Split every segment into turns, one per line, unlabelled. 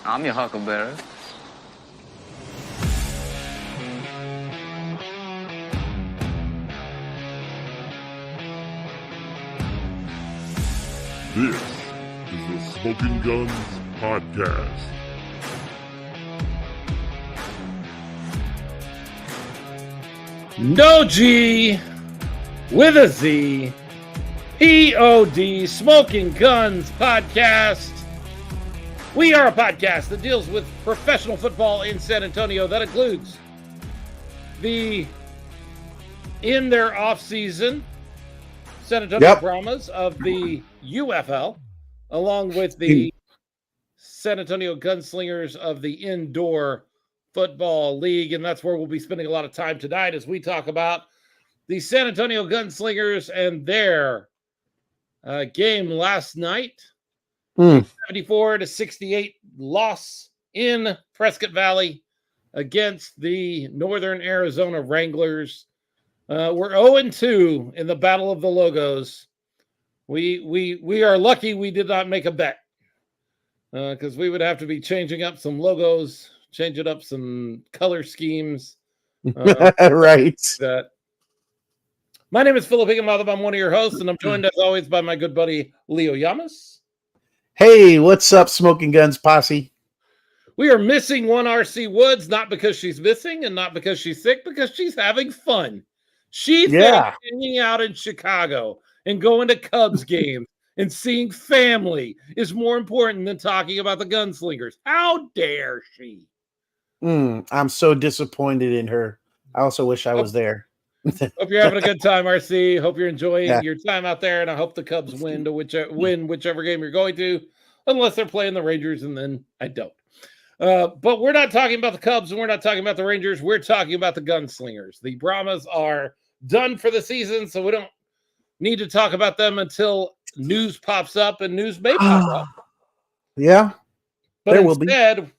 I'm your huckleberry.
This is the Smoking Guns Podcast.
No G with a Z, POD, Smoking Guns Podcast. We are a podcast that deals with professional football in San Antonio. That includes in their off-season San Antonio Brahmas of the UFL, along with the San Antonio Gunslingers of the Indoor Football League. And that's where we'll be spending a lot of time tonight as we talk about the San Antonio Gunslingers and their game last night. 74-68 loss in Prescott Valley against the Northern Arizona Wranglers. We're 0-2 in the Battle of the Logos. We are lucky we did not make a bet because we would have to be changing up some logos, changing up some color schemes.
Right.
My name is Phillip. I'm one of your hosts, and I'm joined as always by my good buddy Leo Yamas.
Hey, what's up, Smoking Guns Posse?
We are missing one RC Woods, not because she's missing and not because she's sick, because she's having fun. She thinks hanging out in Chicago and going to Cubs games and seeing family is more important than talking about the Gunslingers. How dare she?
I'm so disappointed in her. I also wish I was there.
Hope you're having a good time, RC. Hope you're enjoying your time out there, and I hope the Cubs win whichever game you're going to, unless they're playing the Rangers, and then I don't. But we're not talking about the Cubs, and we're not talking about the Rangers. We're talking about the Gunslingers. The Brahmas are done for the season, so we don't need to talk about them until news pops up, and news may pop up.
Yeah,
but instead,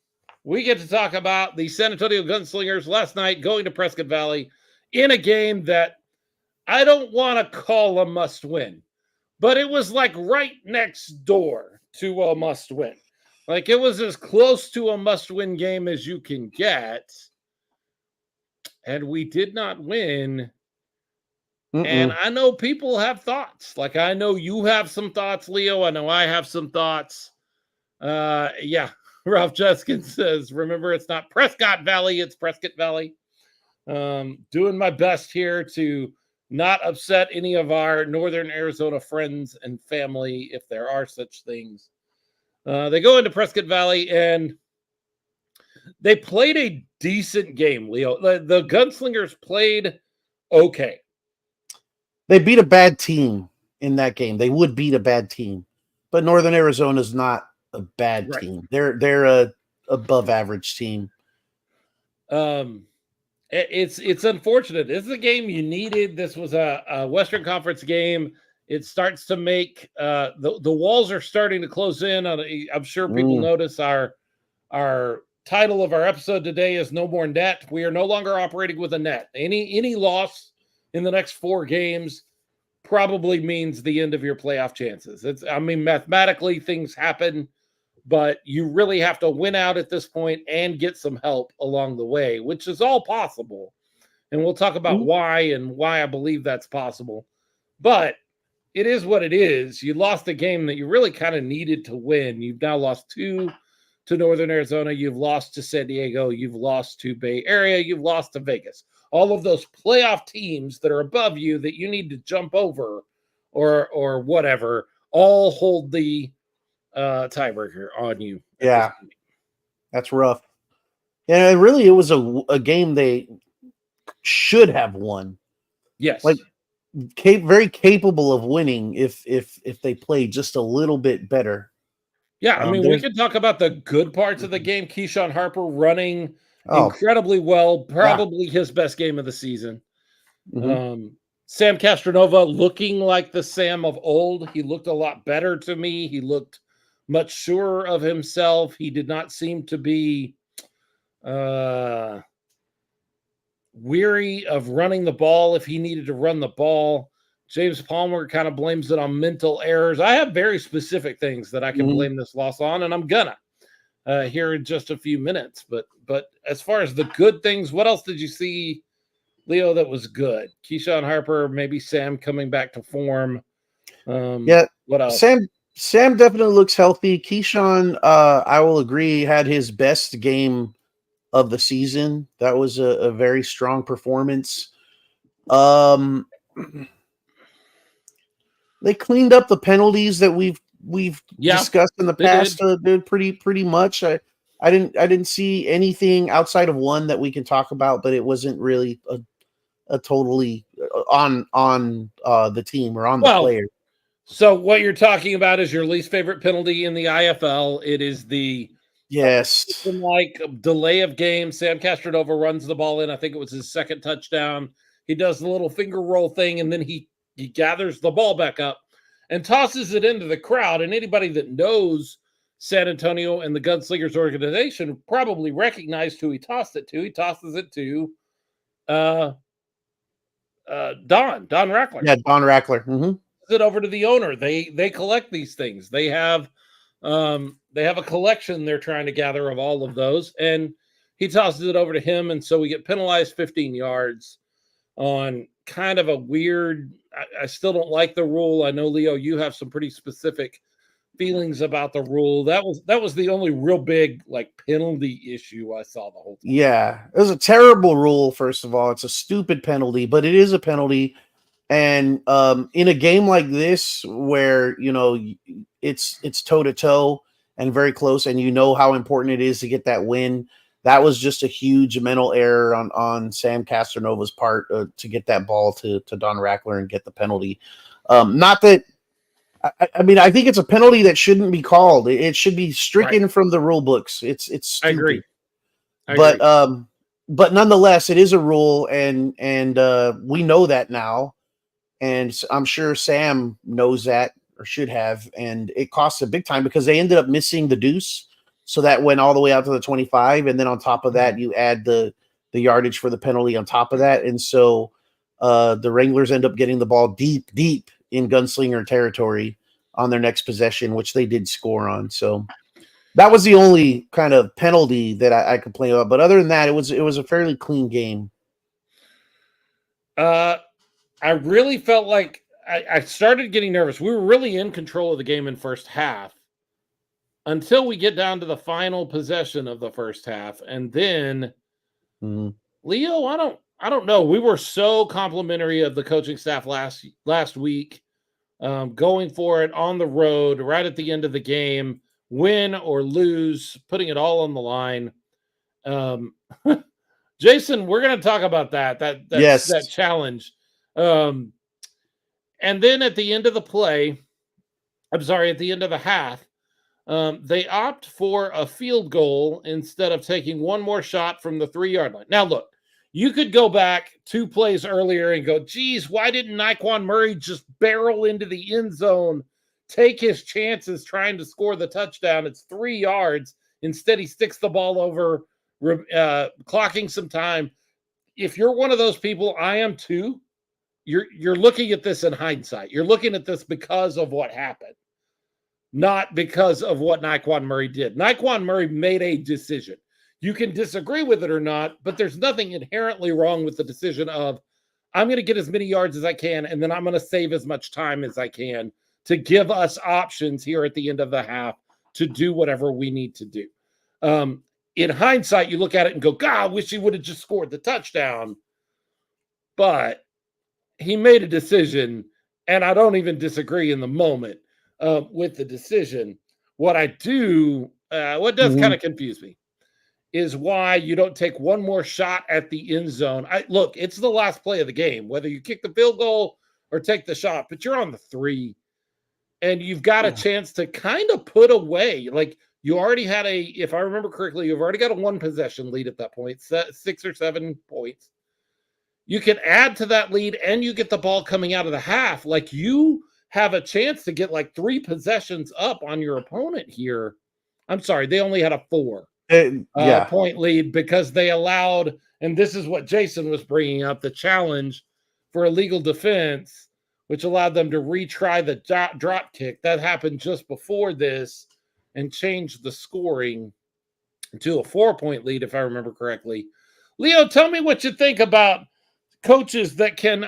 we get to talk about the San Antonio Gunslingers last night going to Prescott Valley in a game that I don't want to call a must-win, but it was like right next door to a must-win. Like it was as close to a must-win game as you can get, and we did not win. And I know people have thoughts. Like I know you have some thoughts, Leo. I know I have some thoughts. Ralph Jeskins says, remember, it's not Prescott Valley, it's Prescott Valley. Doing my best here to not upset any of our Northern Arizona friends and family, if there are such things. They go into Prescott Valley and they played a decent game, Leo. The Gunslingers played okay.
They beat a bad team in that game. They would beat a bad team, but Northern Arizona is not a bad team. They're a above average team.
It's unfortunate. This is a game you needed. This was a Western Conference game. It starts to make the walls are starting to close in. I'm sure people notice our title of our episode today is No More Net. We are no longer operating with a net. Any loss in the next 4 games probably means the end of your playoff chances. Mathematically things happen, but you really have to win out at this point and get some help along the way, which is all possible. And we'll talk about why I believe that's possible. But it is what it is. You lost a game that you really kind of needed to win. You've now lost 2 to Northern Arizona. You've lost to San Diego. You've lost to Bay Area. You've lost to Vegas. All of those playoff teams that are above you that you need to jump over or whatever all hold the tiebreaker on you.
Yeah, that's rough. And really, it was a game they should have won.
Yes,
like very capable of winning if they played just a little bit better.
Yeah, we could talk about the good parts of the game. Keyshawn Harper running incredibly well, probably his best game of the season. Sam Castronova looking like the Sam of old. He looked a lot better to me. He looked much surer of himself. He did not seem to be weary of running the ball if he needed to run the ball. James Palmer kind of blames it on mental errors. I have very specific things that I can blame this loss on, and I'm gonna here in just a few minutes. But as far as the good things, what else did you see, Leo, that was good? Keyshawn Harper, maybe Sam coming back to form. What else?
Sam definitely looks healthy. Keyshawn, I will agree, had his best game of the season. That was a very strong performance. They cleaned up the penalties that we've discussed in the past. Did pretty much. I didn't see anything outside of one that we can talk about, but it wasn't really a totally on the team or on the player.
So what you're talking about is your least favorite penalty in the IFL. It is the like delay of game. Sam Castronova runs the ball in. I think it was his second touchdown. He does the little finger roll thing, and then he gathers the ball back up and tosses it into the crowd. And anybody that knows San Antonio and the Gunslingers organization probably recognized who he tossed it to. He tosses it to Don Rackler.
Yeah, Don Rackler. Mm-hmm.
It over to the owner. They collect these things. They have a collection they're trying to gather of all of those, and he tosses it over to him, and so we get penalized 15 yards on kind of a weird. I still don't like the rule. I know, Leo, you have some pretty specific feelings about the rule. That was the only real big penalty issue I saw the whole time. Yeah,
it was a terrible rule. First of all, it's a stupid penalty, but it is a penalty. And in a game like this, where it's toe to toe and very close, and how important it is to get that win, that was just a huge mental error on Sam Castronova's part to get that ball to Don Rackler and get the penalty. Not that, I mean, I think it's a penalty that shouldn't be called. It should be stricken from the rule books. It's stupid. I agree. But nonetheless, it is a rule, and we know that now. And I'm sure Sam knows that, or should have, and it costs a big time because they ended up missing the deuce, so that went all the way out to the 25, and then on top of that, you add the yardage for the penalty on top of that, and so the Wranglers end up getting the ball deep in Gunslinger territory on their next possession, which they did score on. So that was the only kind of penalty that I complain about. But other than that, it was a fairly clean game.
I really felt like I started getting nervous. We were really in control of the game in first half until we get down to the final possession of the first half. And then, Leo, I don't know. We were so complimentary of the coaching staff last week, going for it on the road right at the end of the game, win or lose, putting it all on the line. Jason, we're going to talk about that challenge. And then at the end of the half, they opt for a field goal instead of taking one more shot from the 3-yard line. Now, look, you could go back 2 plays earlier and go, geez, why didn't Naquan Murray just barrel into the end zone, take his chances trying to score the touchdown? It's 3 yards. Instead, he sticks the ball over, clocking some time. If you're one of those people, I am too. You're looking at this in hindsight. You're looking at this because of what happened, not because of what Naquan Murray did. Naquan Murray made a decision. You can disagree with it or not, but there's nothing inherently wrong with the decision of, I'm going to get as many yards as I can, and then I'm going to save as much time as I can to give us options here at the end of the half to do whatever we need to do. In hindsight, you look at it and go, God, I wish he would have just scored the touchdown. But he made a decision, and I don't even disagree in the moment with the decision. What does kind of confuse me is why you don't take one more shot at the end zone. Look, it's the last play of the game, whether you kick the field goal or take the shot, but you're on the 3, and you've got a chance to kind of put away. Like, you already had if I remember correctly, you've already got a 1-possession lead at that point, 6 or 7 points. You can add to that lead, and you get the ball coming out of the half. Like, you have a chance to get 3 possessions up on your opponent here. I'm sorry, they only had a 4 point lead because they allowed, and this is what Jason was bringing up, the challenge for illegal defense which allowed them to retry the drop kick. That happened just before this and changed the scoring to a 4-point lead, if I remember correctly. Leo, tell me what you think about coaches that can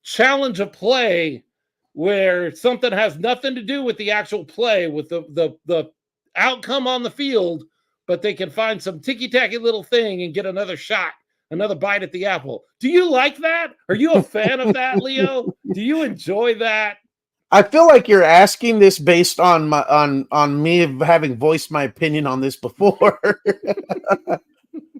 challenge a play where something has nothing to do with the actual play, with the outcome on the field, but they can find some ticky-tacky little thing and get another shot, another bite at the apple. Do you like that? Are you a fan of that, Leo? Do you enjoy that?
I feel like you're asking this based on my on me having voiced my opinion on this before.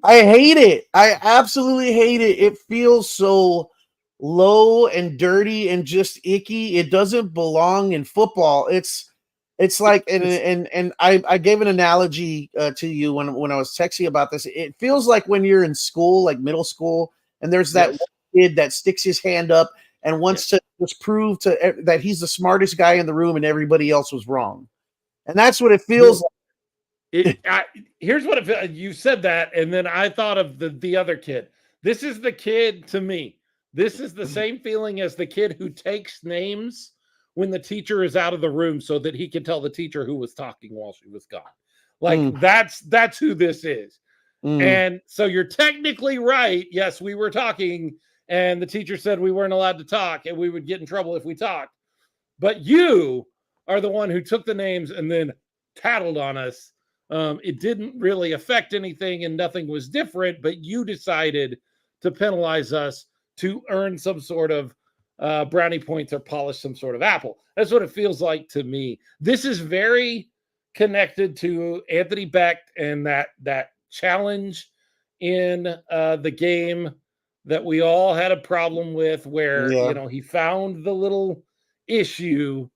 I hate it. I absolutely hate it. It feels so low and dirty and just icky. It doesn't belong in football. It's like and I gave an analogy to you when I was texting about this. It feels like when you're in school, like middle school, and there's that one kid that sticks his hand up and wants to just prove that he's the smartest guy in the room and everybody else was wrong. And that's what it feels like.
Here's what it feels. You said that, and then I thought of the other kid. This is the kid to me. This is the same feeling as the kid who takes names when the teacher is out of the room so that he can tell the teacher who was talking while she was gone. Like that's who this is. And so you're technically right. Yes, we were talking and the teacher said we weren't allowed to talk and we would get in trouble if we talked. But you are the one who took the names and then tattled on us. It didn't really affect anything and nothing was different, but you decided to penalize us to earn some sort of brownie points or polish some sort of apple. That's what it feels like to me. This is very connected to Anthony Beck and that challenge in the game that we all had a problem with where, he found the little issue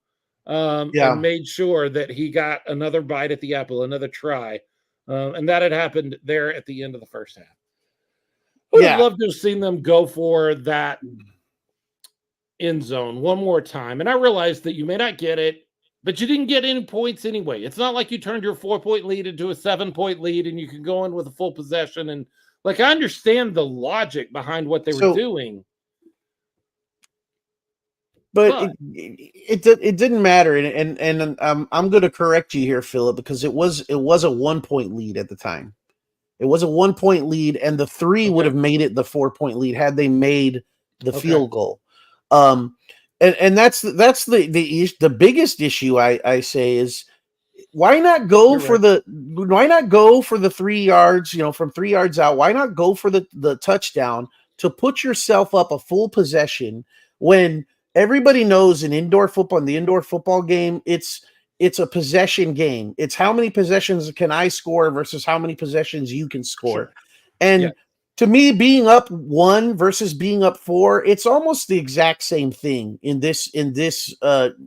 and made sure that he got another bite at the apple, another try. And that had happened there at the end of the first half. I would have loved to have seen them go for that end zone one more time. And I realized that you may not get it, but you didn't get any points anyway. It's not like you turned your 4-point lead into a 7-point lead and you can go in with a full possession. And I understand the logic behind what they were doing.
But it didn't matter. And I'm going to correct you here, Phillip, because it was a 1-point lead at the time. It was a 1-point lead, and the 3 would have made it the 4-point lead had they made the field goal. And that's the biggest issue I say is why not go for the 3 yards, from 3 yards out? Why not go for the touchdown to put yourself up a full possession when everybody knows in the indoor football game, it's a possession game. It's how many possessions can I score versus how many possessions you can score. And to me, being up 1 versus being up 4, it's almost the exact same thing in this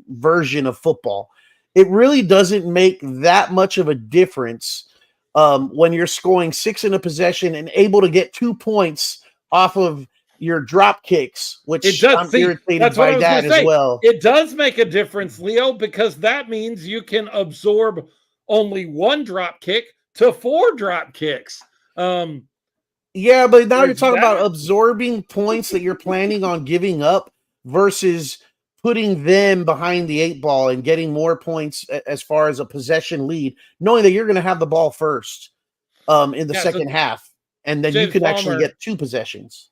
version of football. It really doesn't make that much of a difference when you're scoring 6 in a possession and able to get 2 points off of your drop kicks, which I'm irritated by that as well.
It does make a difference, Leo, because that means you can absorb only 1 drop kick to 4 drop kicks.
Yeah, but now you're talking about absorbing points that you're planning on giving up versus putting them behind the 8 ball and getting more points as far as a possession lead, knowing that you're going to have the ball first in the second half, and then you can actually get 2 possessions.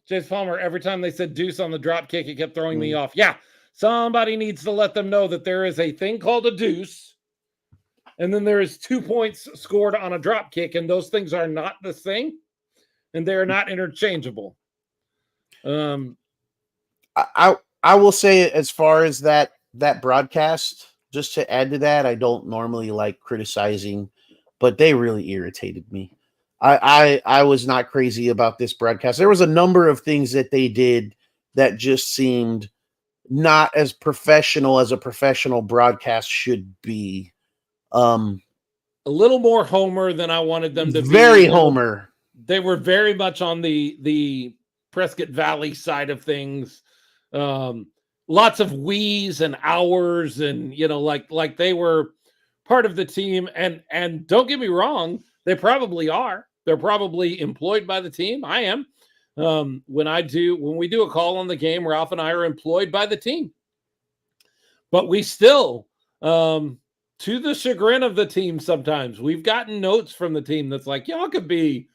James Palmer, every time they said deuce on the drop kick, it kept throwing me off. Yeah, somebody needs to let them know that there is a thing called a deuce, and then there is 2 points scored on a drop kick, and those things are not the same, and they are not interchangeable.
I will say, as far as that broadcast, just to add to that, I don't normally like criticizing, but they really irritated me. I was not crazy about this broadcast. There was a number of things that they did that just seemed not as professional as a professional broadcast should be.
A little more Homer than I wanted them to be.
Very Homer.
They were very much on the Prescott Valley side of things. Lots of we's and hours, and like they were part of the team. And don't get me wrong, they probably are. They're probably employed by the team. I am. When we do a call on the game, Ralph and I are employed by the team, but we still, to the chagrin of the team, sometimes we've gotten notes from the team that's like, y'all could be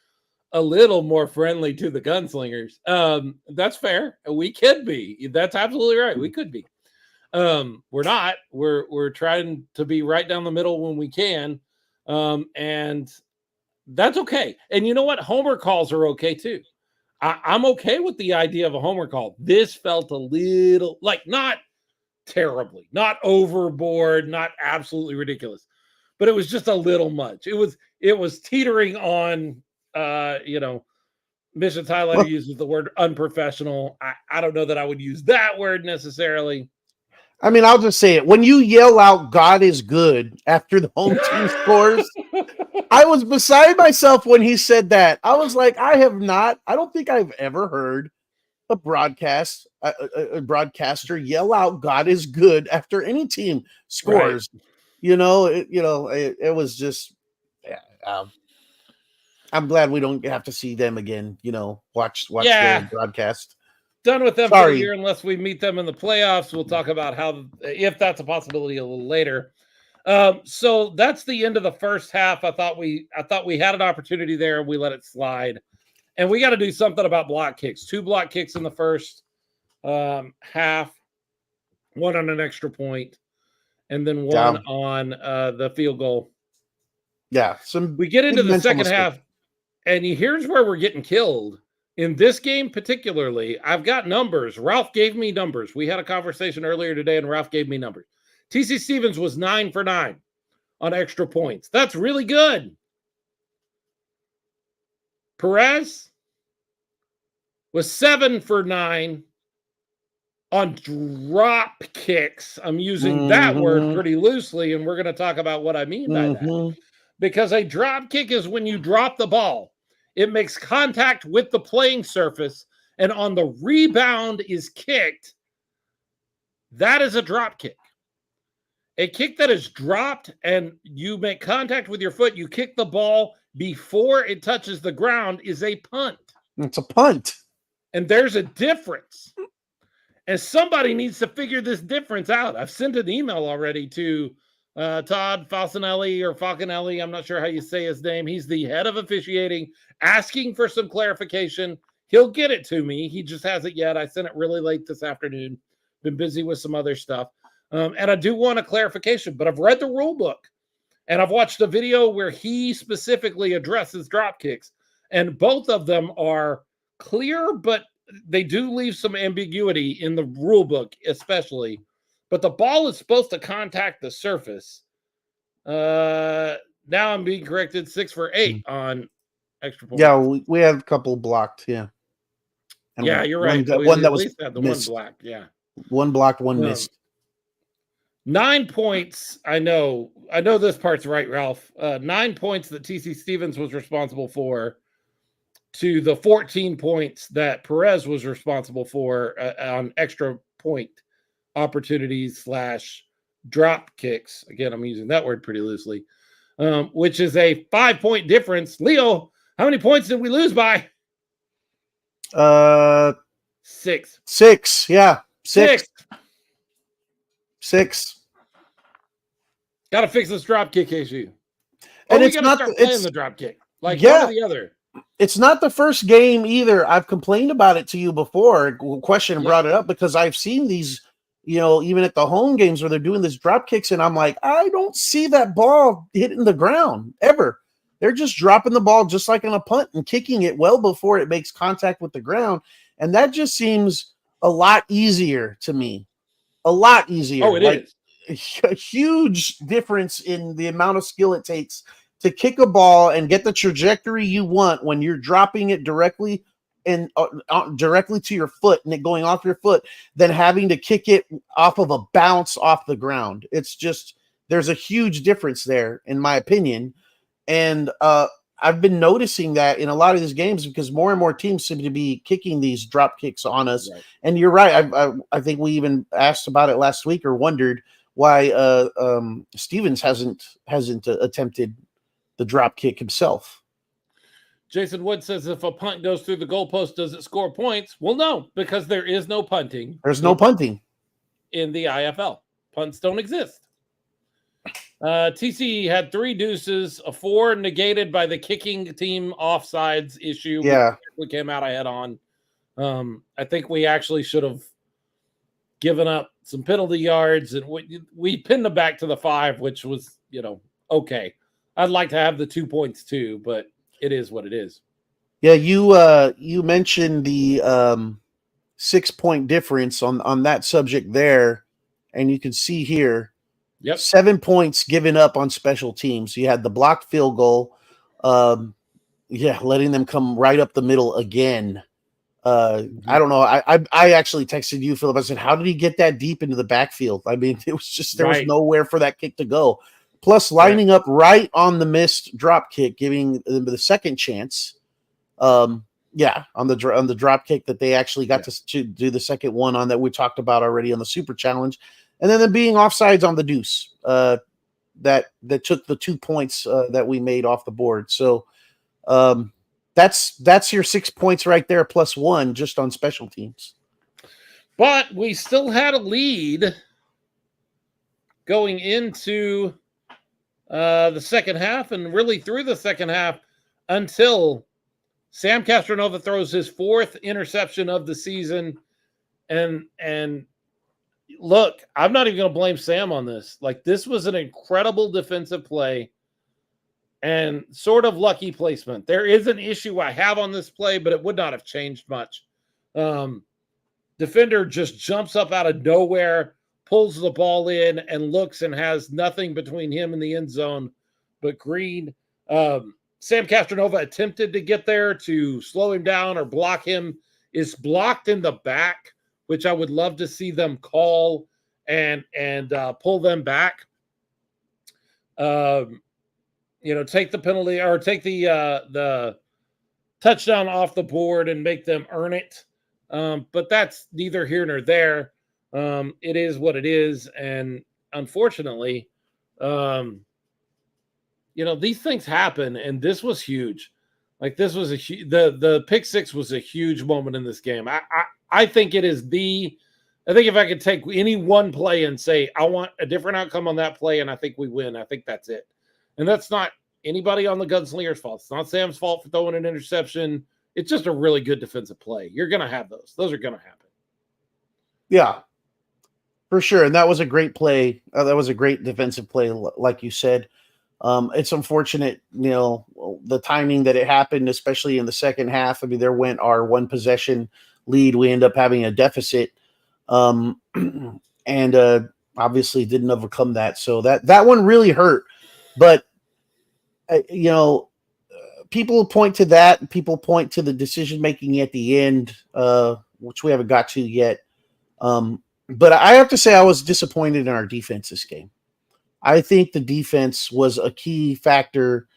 a little more friendly to the Gunslingers. That's fair. We could be. That's absolutely right. We could be. We're not. We're trying to be right down the middle when we can, and that's okay. And you know what? Homer calls are okay too. I'm okay with the idea of a homer call. This felt a little like not terribly, not overboard, not absolutely ridiculous, but it was just a little much. It was teetering on, Missions Highlighter uses the word unprofessional. I don't know that I would use that word necessarily.
I mean, I'll just say it. When you yell out "God is good" after the home team scores, I was beside myself when he said that. I was like, I don't think I've ever heard a broadcaster yell out "God is good" after any team scores. Right. It was just, I'm glad we don't have to see them again. Watch the broadcast.
Done with them for the year unless we meet them in the playoffs. We'll talk about if that's a possibility a little later. So that's the end of the first half. I thought we had an opportunity there and we let it slide. And we got to do something about block kicks. 2 block kicks in the first half, 1 on an extra point, and then 1 on the field goal.
Yeah.
We get into the second half, and here's where we're getting killed. In this game particularly, I've got numbers. Ralph gave me numbers. We had a conversation earlier today, and Ralph gave me numbers. TC Stevens was 9 for 9 on extra points. That's really good. Perez was 7 for 9 on drop kicks. I'm using that word pretty loosely, and we're going to talk about what I mean by that. Because a drop kick is when you drop the ball. It makes contact with the playing surface, and on the rebound is kicked. That is a drop kick. A kick that is dropped and you make contact with your foot, you kick the ball before it touches the ground, is a punt.
It's a punt.
And there's a difference. And somebody needs to figure this difference out. I've sent an email already to Todd Falconelli. I'm not sure how you say his name. He's the head of officiating, asking for some clarification. He'll get it to me. He just hasn't yet. I sent it really late this afternoon. Been busy with some other stuff. And I do want a clarification, but I've read the rule book and I've watched a video where he specifically addresses drop kicks, and both of them are clear, but they do leave some ambiguity in the rule book, especially. But the ball is supposed to contact the surface. Now I'm being corrected. 6 for 8 on extra points.
Yeah, we have a couple blocked. Yeah.
And you're right.
One that was
had the
missed.
one blocked. Yeah.
One blocked, one missed.
9 points. I know this part's right, Ralph. 9 points that TC Stevens was responsible for to the 14 points that Perez was responsible for on extra point opportunities / drop kicks. Again, I'm using that word pretty loosely, which is a 5-point difference. Leo, how many points did we lose by? 6.
6. Yeah. 6.
Got to fix this drop kick issue.
And it's not
playing the drop kick. Like one or the other.
It's not the first game either. I've complained about it to you before. Question brought it up because I've seen these, even at the home games where they're doing this drop kicks, and I'm like, I don't see that ball hitting the ground ever. They're just dropping the ball just like on a punt and kicking it well before it makes contact with the ground. And that just seems a lot easier to me. A lot easier.
Oh, it is.
A huge difference in the amount of skill it takes to kick a ball and get the trajectory you want when you're dropping it directly and directly to your foot and it going off your foot than having to kick it off of a bounce off the ground. It's just, there's a huge difference there, in my opinion. And I've been noticing that in a lot of these games because more and more teams seem to be kicking these drop kicks on us. Right. And you're right. I think we even asked about it last week or wondered why Stevens hasn't attempted the drop kick himself.
Jason Wood says if a punt goes through the goalpost, does it score points? Well, no, because there is no punting.
There's no punting
in the IFL. Punts don't exist. TC had 3 deuces, a 4 negated by the kicking team offsides issue.
Yeah.
We came out ahead on. I think we actually should have given up some penalty yards, and we pinned them back to the 5, which was, okay. I'd like to have the 2 points too, but it is what it is.
Yeah, you mentioned the 6-point difference on that subject there, and you can see here, 7 points given up on special teams. You had the blocked field goal, letting them come right up the middle again. I don't know. I actually texted you, Phillip. I said, how did he get that deep into the backfield? I mean, it was just there was nowhere for that kick to go. Plus, lining up right on the missed drop kick, giving them the second chance. On the drop kick that they actually got to do the second one on that we talked about already on the Super Challenge, and then being offsides on the deuce that took the 2 points that we made off the board. So that's your 6 points right there, plus 1 just on special teams.
But we still had a lead going into the second half and really through the second half until Sam Castronova throws his 4th interception of the season. And look, I'm not even going to blame Sam on this. Like, this was an incredible defensive play and sort of lucky placement. There is an issue I have on this play, but it would not have changed much. Defender just jumps up out of nowhere, pulls the ball in, and looks and has nothing between him and the end zone but green. Sam Castronova attempted to get there to slow him down or block him. Is blocked in the back, which I would love to see them call and pull them back. Take the penalty or take the touchdown off the board and make them earn it. But that's neither here nor there. It is what it is, and unfortunately, these things happen, and this was huge. Like, this was the pick 6 was a huge moment in this game. I think it is I think if I could take any one play and say I want a different outcome on that play, and I think we win, I think that's it. And that's not anybody on the Gunslingers' fault. It's not Sam's fault for throwing an interception. It's just a really good defensive play. You're going to have those. Those are going to happen. Yeah.
For sure. And that was a great play. That was a great defensive play, like you said. It's unfortunate, the timing that it happened, especially in the second half. I mean, there went our 1 possession lead. We end up having a deficit, and obviously didn't overcome that. So that one really hurt. But, people point to that. People point to the decision-making at the end, which we haven't got to yet. But I have to say I was disappointed in our defense this game. I think the defense was a key factor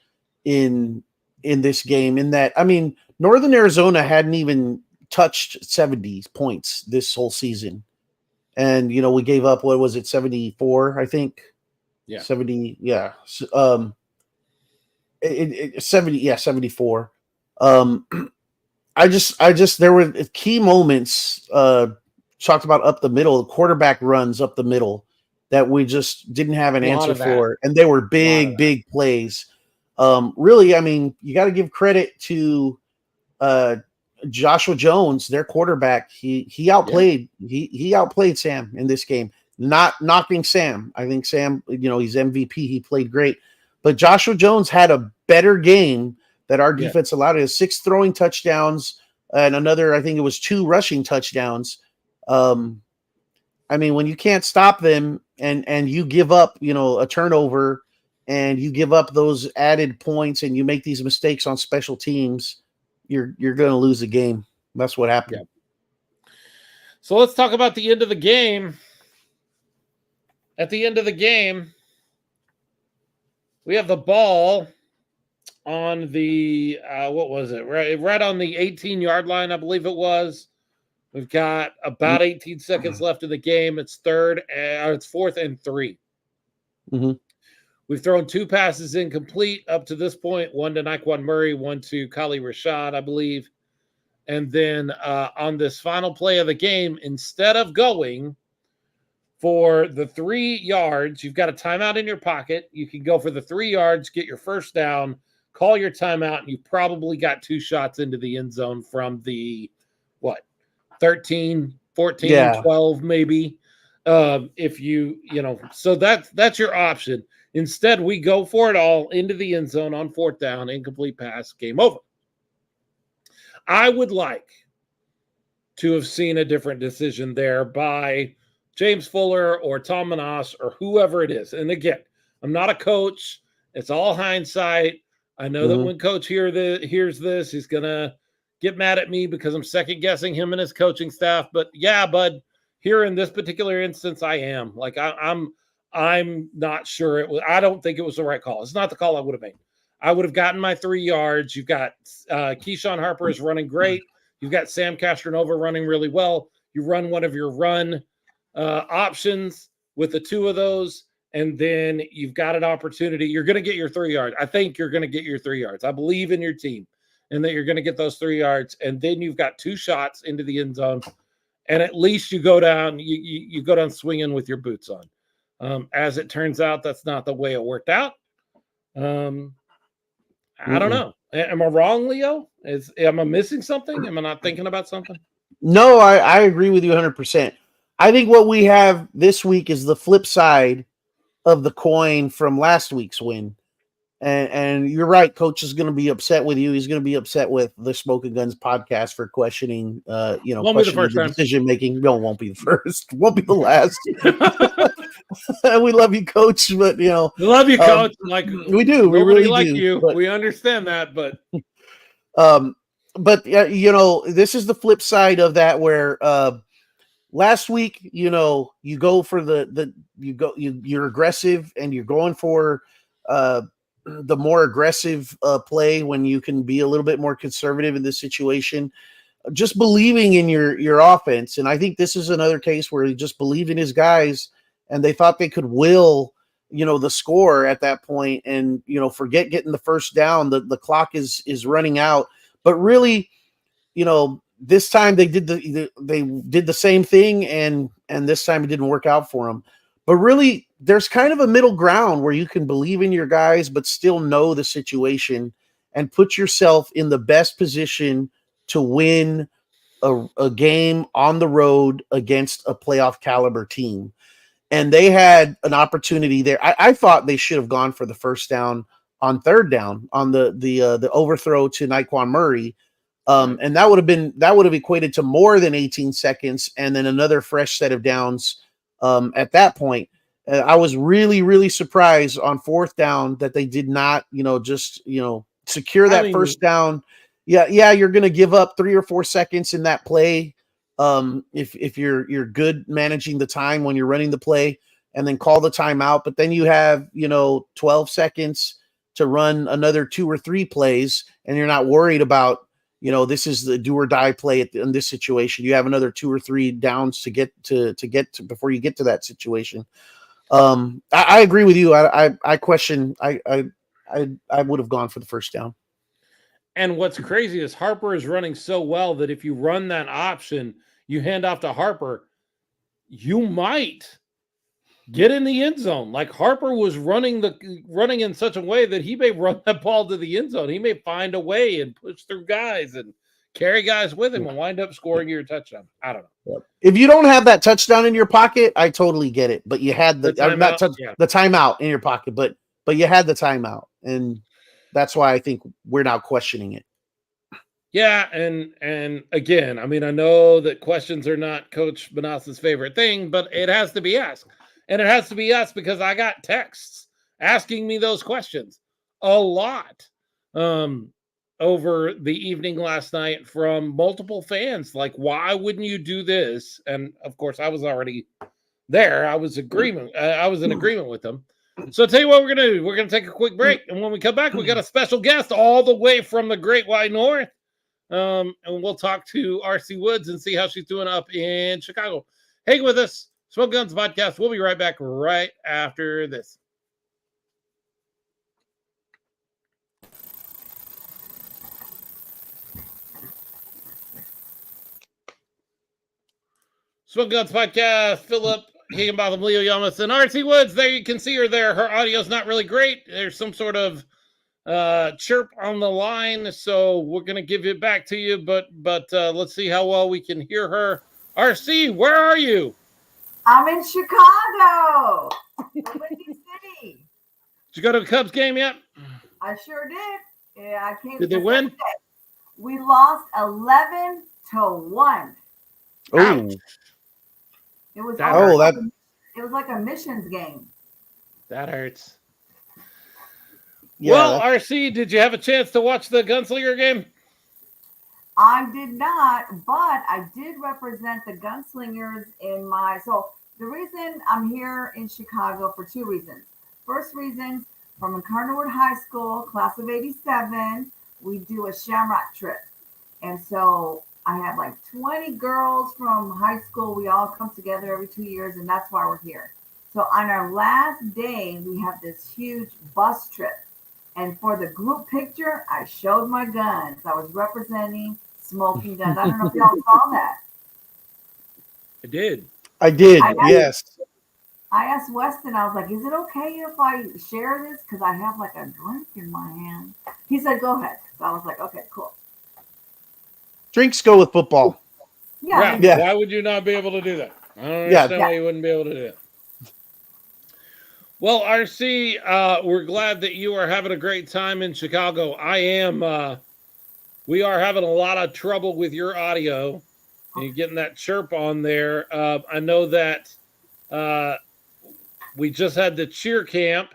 in this game in that, I mean, Northern Arizona hadn't even touched 70 points this whole season. And, we gave up, 74, I think?
Yeah.
70, yeah. 74. There were key moments, talked about up the middle, the quarterback runs up the middle that we just didn't have an answer for. And they were big plays. Really, I mean, you got to give credit to Joshua Jones, their quarterback. He outplayed he outplayed Sam in this game. Not knocking Sam. I think Sam, he's MVP. He played great. But Joshua Jones had a better game that our defense allowed. It 6 throwing touchdowns and another, I think it was 2 rushing touchdowns. I mean, when you can't stop them and you give up, a turnover and you give up those added points and you make these mistakes on special teams, you're going to lose the game. That's what happened.
Yeah. So let's talk about the end of the game. At the end of the game, we have the ball on the, what was it? Right on the 18-yard line, I believe it was. We've got about 18 seconds left in the game. It's 4th and 3.
Mm-hmm.
We've thrown 2 passes incomplete up to this point, one to Naquan Murray, one to Kali Rashad, I believe. And then on this final play of the game, instead of going for the 3 yards, you've got a timeout in your pocket. You can go for the 3 yards, get your first down, call your timeout, and you probably got 2 shots into the end zone from the, 13, 14, 12 maybe. If so that's your option. Instead, we go for it all into the end zone on 4th down, incomplete pass, game over. I would like to have seen a different decision there by James Fuller or Tom Manas or whoever it is. And again, I'm not a coach. It's all hindsight. I know that when Coach hears this, he's going to get mad at me because I'm second guessing him and his coaching staff. But yeah, bud, here in this particular instance, I am. Like I'm not sure I don't think it was the right call. It's not the call I would have made. I would have gotten my 3 yards. You've got Keyshawn Harper is running great. You've got Sam Castronova running really well. You run one of your run options with the 2 of those, and then you've got an opportunity. You're going to get your 3 yards. I think you're going to get your 3 yards. I believe in your team and that you're going to get those 3 yards, and then you've got 2 shots into the end zone, and at least you go down. You go down swinging with your boots on. As it turns out, that's not the way it worked out. I don't know. Am I wrong, Leo? Am I missing something? Am I not thinking about something?
No, I agree with you 100%. I think what we have this week is the flip side of the coin from last week's win. And you're right, Coach is going to be upset with you. He's going to be upset with the Smoking Guns podcast for questioning,
won't be the
questioning
first
the
time.
decision making. No, won't be the first. Won't be the last. We love you, Coach, but
we love you, Coach.
We do. We really
like
do.
You.
But,
we understand that, but
this is the flip side of that, where last week, you go for you're aggressive and you're going for the more aggressive play when you can be a little bit more conservative in this situation, just believing in your offense. And I think this is another case where he just believed in his guys and they thought they could will, the score at that point and, forget getting the first down. The clock is running out, but really, this time they did the same thing and this time it didn't work out for them. But really, there's kind of a middle ground where you can believe in your guys, but still know the situation and put yourself in the best position to win a game on the road against a playoff caliber team. And they had an opportunity there. I thought they should have gone for the first down on 3rd down on the overthrow to Naquan Murray. And that would have equated to more than 18 seconds and then another fresh set of downs. At that point, I was really, really surprised on 4th down that they did not, secure that first down. Yeah, you're going to give up 3 or 4 seconds in that play. If you're good managing the time when you're running the play, and then call the timeout, but then you have 12 seconds to run another 2 or 3 plays, and you're not worried about this is the do or die play in this situation. You have another 2 or 3 downs to get to before you get to that situation. I agree with you. I question. I would have gone for the first down.
And what's crazy is Harper is running so well that if you run that option, you hand off to Harper, you might get in the end zone. Like Harper was running in such a way that he may run that ball to the end zone. He may find a way and push through guys and carry guys with him and wind up scoring your touchdown. I don't know.
If you don't have that touchdown in your pocket, I totally get it. But you had the timeout in your pocket, but you had the timeout, and that's why I think we're now questioning it.
Yeah, and again, I mean, I know that questions are not Coach Manas's favorite thing, but it has to be asked. And it has to be asked because I got texts asking me those questions a lot over the evening last night from multiple fans. Like, why wouldn't you do this? And of course, I was already there. I was in agreement with them. So I'll tell you what we're going to do. We're going to take a quick break. And when we come back, we got a special guest all the way from the Great White North. And we'll talk to RC Woods and see how she's doing up in Chicago. Hang with us. Smoke Guns Podcast. We'll be right back right after this. Smoke Guns Podcast, Phillip Higginbotham, Leo Yamas, and RC Woods. There you can see her there. Her audio's not really great. There's some sort of chirp on the line, so we're going to give it back to you, but let's see how well we can hear her. RC, where are you?
I'm in Chicago, the Windy City.
Did you go to the Cubs game yet?
I sure did. Yeah, I came.
Did they win?
We lost 11-1.
Oh,
It was it was like a missions game.
That hurts.
yeah.
Well, RC, did you have a chance to watch the Gunslinger game?
I did not, but I did represent the Gunslingers in so the reason I'm here in Chicago for two reasons. First reason, from Carterwood High School, class of 87, we do a Shamrock trip. And so I have like 20 girls from high school. We all come together every 2 years, and that's why we're here. So on our last day, we have this huge bus trip. And for the group picture, I showed my guns. I was representing smoking guns. I don't know if y'all saw that.
I did.
Yes.
I asked Weston, I was like, is it okay if I share this? Because I have like a drink in my hand. He said, go ahead. So I was like, okay, cool.
Drinks go with football.
Yeah.
Yeah.
Why would you not be able to do that? I don't understand why you wouldn't be able to do it. Well, RC, we're glad that you are having a great time in Chicago. I am. We are having a lot of trouble with your audio and getting that chirp on there. I know that we just had the cheer camp,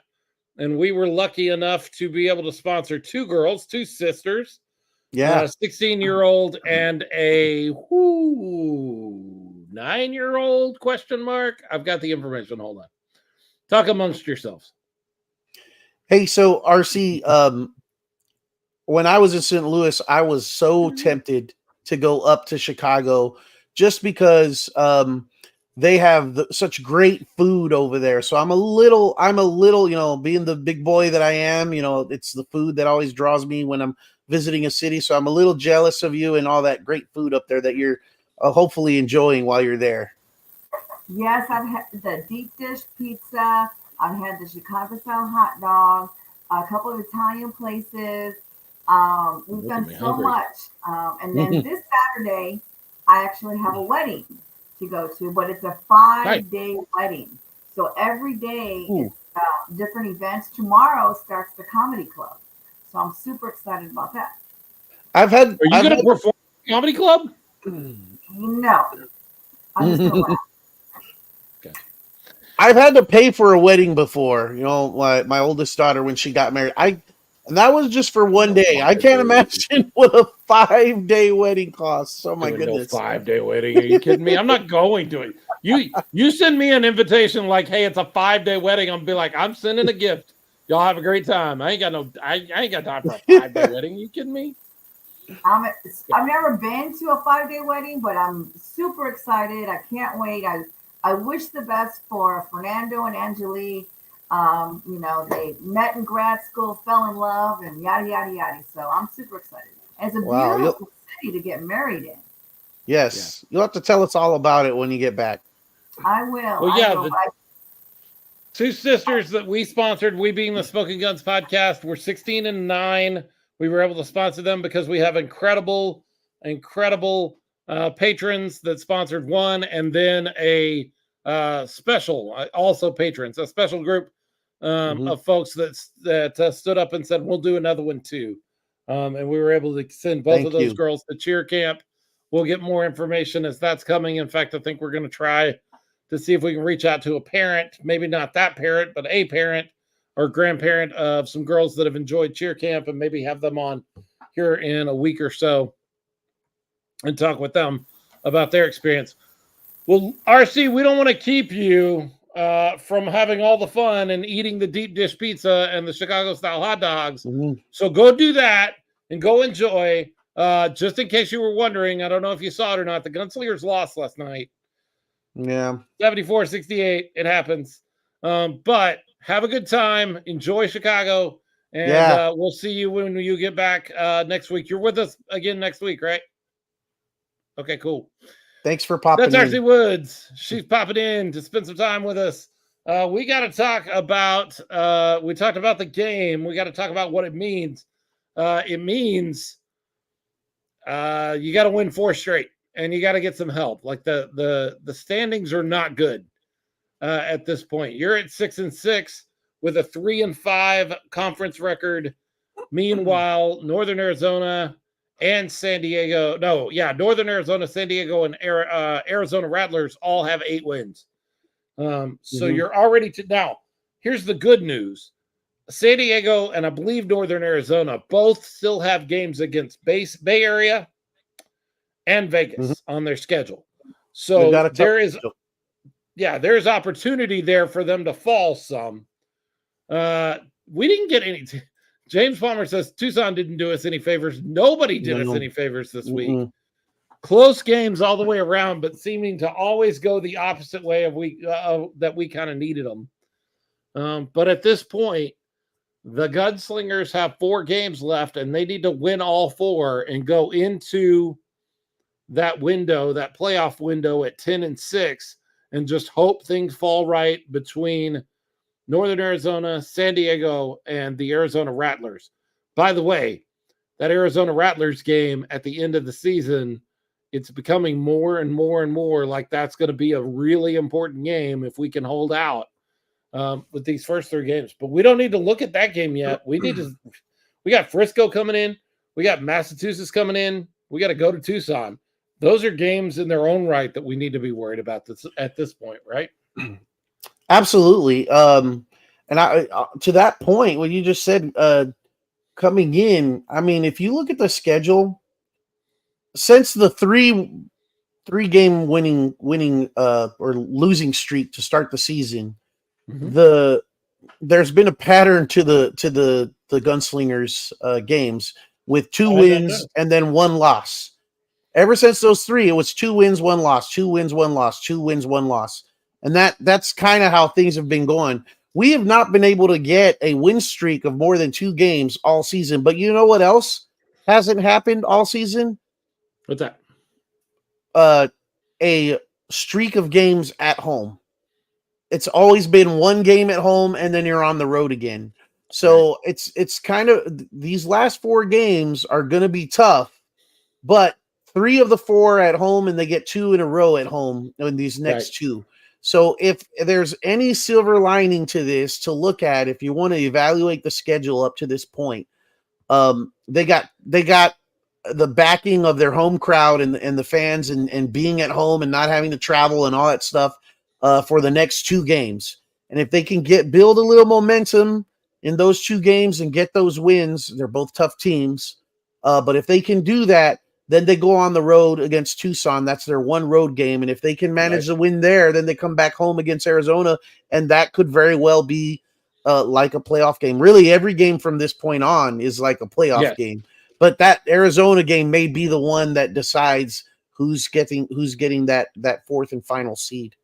and we were lucky enough to be able to sponsor two girls, two sisters.
Yeah.
16-year-old and a 9-year-old question mark. I've got the information. Hold on. Talk amongst yourselves.
Hey, so RC, when I was in St. Louis, I was so tempted to go up to Chicago just because they have such great food over there. So I'm a little, being the big boy that I am, it's the food that always draws me when I'm visiting a city. So I'm a little jealous of you and all that great food up there that you're hopefully enjoying while you're there.
Yes, I've had the deep dish pizza. I've had the Chicago style hot dog, a couple of Italian places. We've done so much. And then this Saturday, I actually have a wedding to go to, but it's a 5-day wedding. So every day is different events. Tomorrow starts the comedy club. So I'm super excited about that.
Are you going to perform at the comedy club?
No. I'm just going to laugh.
I've had to pay for a wedding before, my oldest daughter, when she got married. And that was just for one day. I can't imagine what a 5-day wedding costs. Oh my goodness.
No 5-day wedding. Are you kidding me? I'm not going to it. You send me an invitation like, hey, it's a 5-day wedding. I'm be like, I'm sending a gift. Y'all have a great time. I ain't got time for a 5-day wedding. Are you kidding me?
I've never been to a 5-day wedding, but I'm super excited. I can't wait. I wish the best for Fernando and Angelique. They met in grad school, fell in love, and yada, yada, yada. So I'm super excited. It's a beautiful city to get married in.
Yes. You'll have to tell us all about it when you get back.
I will.
Well, the two sisters that we sponsored, we being the Smoking Guns podcast, were 16 and 9. We were able to sponsor them because we have incredible patrons that sponsored one, and then a special group of folks that stood up and said we'll do another one too, and we were able to send both of those girls to cheer camp. We'll get more information as that's coming. In fact, I think we're going to try to see if we can reach out to a parent, maybe not that parent, but a parent or grandparent of some girls that have enjoyed cheer camp, and maybe have them on here in a week or so and talk with them about their experience. Well, RC, we don't want to keep you from having all the fun and eating the deep dish pizza and the Chicago style hot dogs. Mm-hmm. So go do that and go enjoy. Just in case you were wondering, I don't know if you saw it or not, the Gunslingers lost last night.
Yeah.
74-68. It happens. But have a good time. Enjoy Chicago. And we'll see you when you get back next week. You're with us again next week, right? Okay, cool.
Thanks for popping
That's Darcy
in.
Woods. She's popping in to spend some time with us. We got to talk about, we talked about the game. We got to talk about what it means. It means you got to win 4 straight and you got to get some help. Like the standings are not good at this point. You're at 6-6 with a 3-5 conference record. Meanwhile, Northern Arizona and San Diego, Northern Arizona, San Diego, and Arizona Rattlers all have 8 wins. So you're already now. Here's the good news: San Diego and I believe Northern Arizona both still have games against Bay Area and Vegas on their schedule. So there's opportunity there for them to fall some. We didn't get any. James Palmer says Tucson didn't do us any favors. Nobody did us any favors this week. Close games all the way around, but seeming to always go the opposite way of that we kind of needed them. But at this point, the Gunslingers have 4 games left, and they need to win all 4 and go into that window, that playoff window at 10-6, and just hope things fall right between Northern Arizona, San Diego, and the Arizona Rattlers. By the way, that Arizona Rattlers game at the end of the season, it's becoming more and more and more like that's going to be a really important game if we can hold out with these first 3 games. But we don't need to look at that game yet. We got Frisco coming in. We got Massachusetts coming in. We got to go to Tucson. Those are games in their own right that we need to be worried about at this point, right?
Absolutely. And I to that point, what you just said, coming in, I mean, if you look at the schedule, since the three game winning or losing streak to start the season, there's been a pattern to the Gunslingers games with 2 wins and then 1 loss. Ever since those 3, it was 2 wins, 1 loss, 2 wins, 1 loss, 2 wins, 1 loss. And that's kind of how things have been going. We have not been able to get a win streak of more than 2 games all season. But you know what else hasn't happened all season?
What's that?
A streak of games at home. It's always been 1 game at home and then you're on the road again. So it's kind of, these last 4 games are going to be tough, but 3 of the 4 at home and they get 2 in a row at home in these next 2. So if there's any silver lining to this to look at, if you want to evaluate the schedule up to this point, they got the backing of their home crowd and the fans and being at home and not having to travel and all that stuff for the next 2 games. And if they can build a little momentum in those 2 games and get those wins, they're both tough teams. But if they can do that, then they go on the road against Tucson. That's their 1 road game. And if they can manage to win there, then they come back home against Arizona. And that could very well be like a playoff game. Really, every game from this point on is like a playoff game. But that Arizona game may be the one that decides who's getting that 4th and final seed.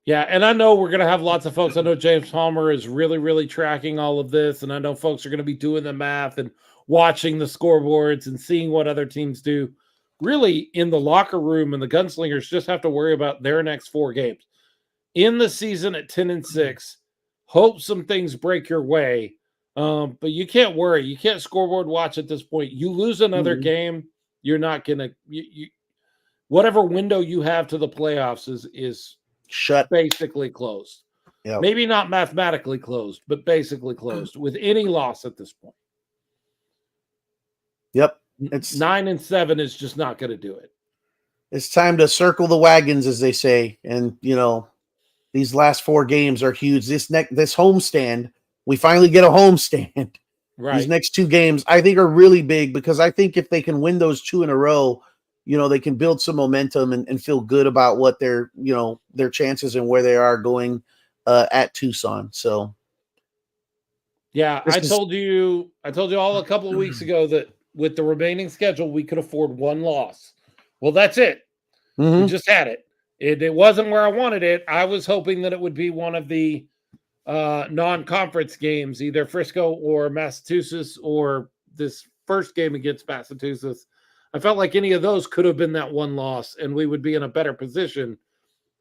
Yeah, and I know we're going to have lots of folks. I know James Palmer is really, really tracking all of this. And I know folks are going to be doing the math and watching the scoreboards and seeing what other teams do. Really, in the locker room, and the Gunslingers just have to worry about their next 4 games. In the season at 10-6, hope some things break your way. But you can't worry. You can't scoreboard watch at this point. You lose another game, you're not going to – whatever window you have to the playoffs is
shut,
basically closed.
Yep.
Maybe not mathematically closed, but basically closed with any loss at this point.
Yep.
It's 9-7 is just not going to do it.
It's time to circle the wagons, as they say. And, these last 4 games are huge. This homestand, we finally get a homestand.
Right.
These next 2 games, I think, are really big because I think if they can win those 2 in a row, they can build some momentum and feel good about what their chances and where they are going at Tucson. So,
yeah, I told you all a couple of weeks ago that with the remaining schedule, we could afford 1 loss. Well, that's it. We just had it. It wasn't where I wanted it. I was hoping that it would be one of the non-conference games, either Frisco or Massachusetts, or this first game against Massachusetts. I felt like any of those could have been that one loss, and we would be in a better position.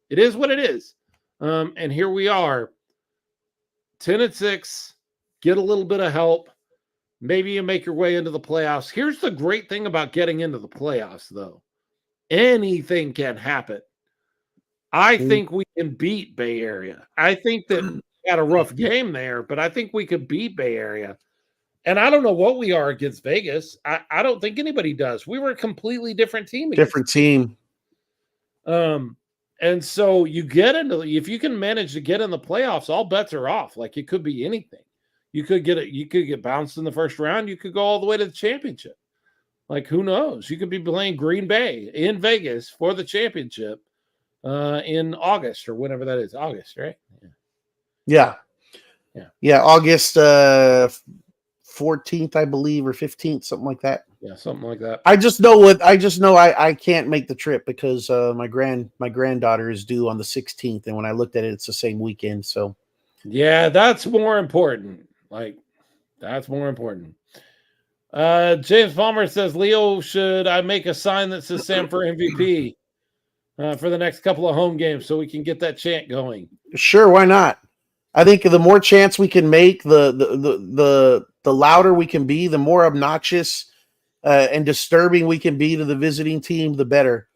It is what it is. And here we are, 10-6, get a little bit of help. Maybe you make your way into the playoffs. Here's the great thing about getting into the playoffs, though. Anything can happen. I think we can beat Bay Area. I think that we had a rough game there, but I think we could beat Bay Area. And I don't know what we are against Vegas. I don't think anybody does. We were a completely different team.
Different team.
And so you get into, if you can manage to get in the playoffs, all bets are off. Like, it could be anything. You could get bounced in the first round. You could go all the way to the championship. Like, who knows? You could be playing Green Bay in Vegas for the championship in August or whenever that is. August, right?
Yeah. August 14th, I believe, or 15th, something like that.
Yeah, something like that.
I just know I can't make the trip because my granddaughter is due on the 16th, and when I looked at it, it's the same weekend. So
yeah, that's more important. Like, that's more important. James Palmer says, Leo, should I make a sign that says Sam for MVP for the next couple of home games so we can get that chant going?
Sure, why not? I think the more chants we can make, the louder we can be, the more obnoxious and disturbing we can be to the visiting team, the better.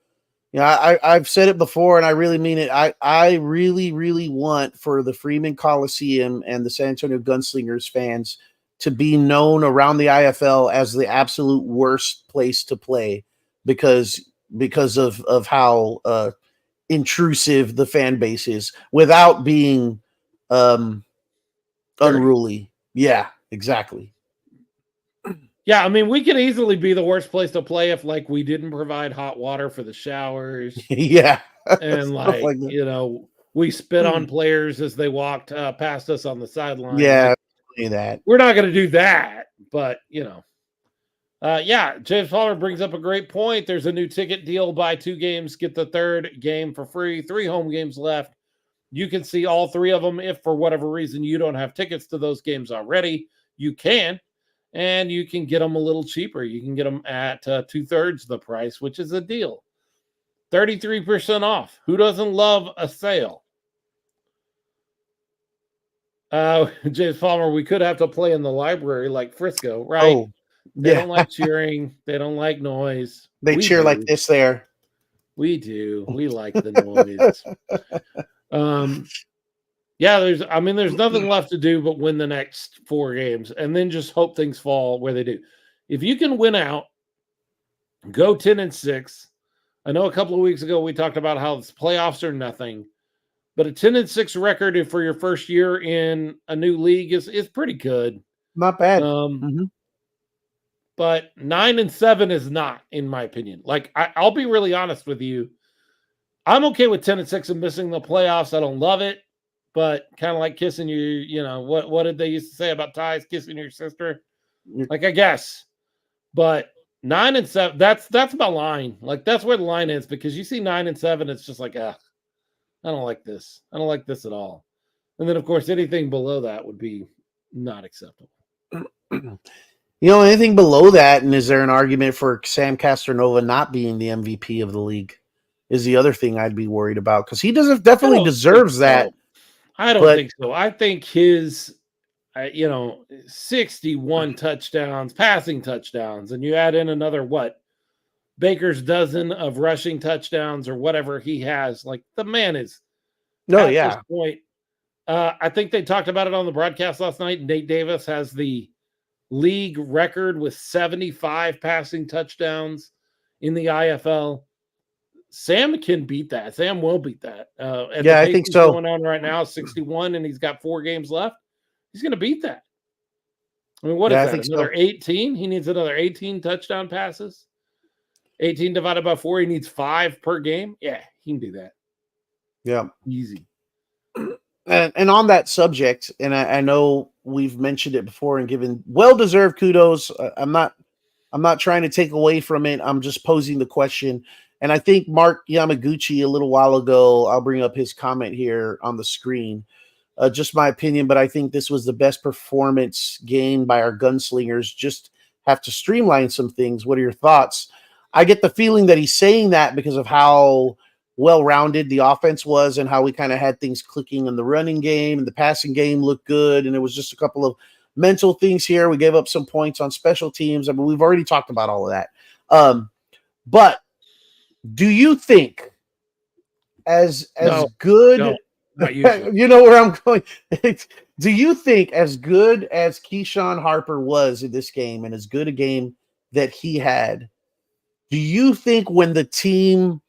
You know, I've said it before, and I really mean it. I really, really want for the Freeman Coliseum and the San Antonio Gunslingers fans to be known around the IFL as the absolute worst place to play because of how intrusive the fan base is without being unruly. Yeah, exactly.
Yeah, I mean, we could easily be the worst place to play if, like, we didn't provide hot water for the showers.
Yeah.
And, like you know, we spit on players as they walked past us on the sideline.
Yeah,
like,
that.
We're not going to do that, but, you know. Yeah, James Palmer brings up a great point. There's a new ticket deal. Buy 2 games, get the third game for free. 3 home games left. You can see all 3 of them. If for whatever reason you don't have tickets to those games already, you can. And you can get them a little cheaper. You can get them at 2/3 the price, which is a deal. 33% off. Who doesn't love a sale? James Palmer, we could have to play in the library like Frisco, right?
Oh,
they don't like cheering. They don't like noise.
They cheer like this there.
We do. We like the noise. Yeah, there's nothing left to do but win the next 4 games and then just hope things fall where they do. If you can win out, go 10-6. I know a couple of weeks ago we talked about how the playoffs are nothing, but a 10-6 record for your first year in a new league is pretty good.
Not bad.
But 9-7 is not, in my opinion. Like, I'll be really honest with you. I'm okay with 10-6 and missing the playoffs. I don't love it. But kind of like kissing what did they used to say about ties, kissing your sister? Like, I guess. But 9-7, that's my line. Like, that's where the line is, because you see 9-7, it's just like, I don't like this. I don't like this at all. And then, of course, anything below that would be not acceptable.
Anything below that, and is there an argument for Sam Castronova not being the MVP of the league? Is the other thing I'd be worried about, because he definitely deserves that.
I don't think so. I think his, 61 touchdowns, passing touchdowns, and you add in another, Baker's dozen of rushing touchdowns or whatever he has. Like, the man is at this point. I think they talked about it on the broadcast last night. Nate Davis has the league record with 75 passing touchdowns in the IFL. Sam can beat that. Sam will beat that.
I think so.
Going on right now, 61, and he's got 4 games left. He's going to beat that. I mean, what is that? Another 18? He needs another 18 touchdown passes. 18 divided by 4. He needs 5 per game. Yeah, he can do that. Yeah, easy.
And on that subject, and I know we've mentioned it before and given well-deserved kudos. I'm not trying to take away from it. I'm just posing the question. And I think Mark Yamaguchi a little while ago, I'll bring up his comment here on the screen. Just my opinion, but I think this was the best performance game by our gunslingers. Just have to streamline some things. What are your thoughts? I get the feeling that he's saying that because of how well-rounded the offense was and how we kind of had things clicking in the running game and the passing game looked good. And it was just a couple of mental things here. We gave up some points on special teams. I mean, we've already talked about all of that. But do you think as good,
no, not usually.
you know where I'm going? Do you think as good as Keyshawn Harper was in this game and as good a game that he had, do you think when the team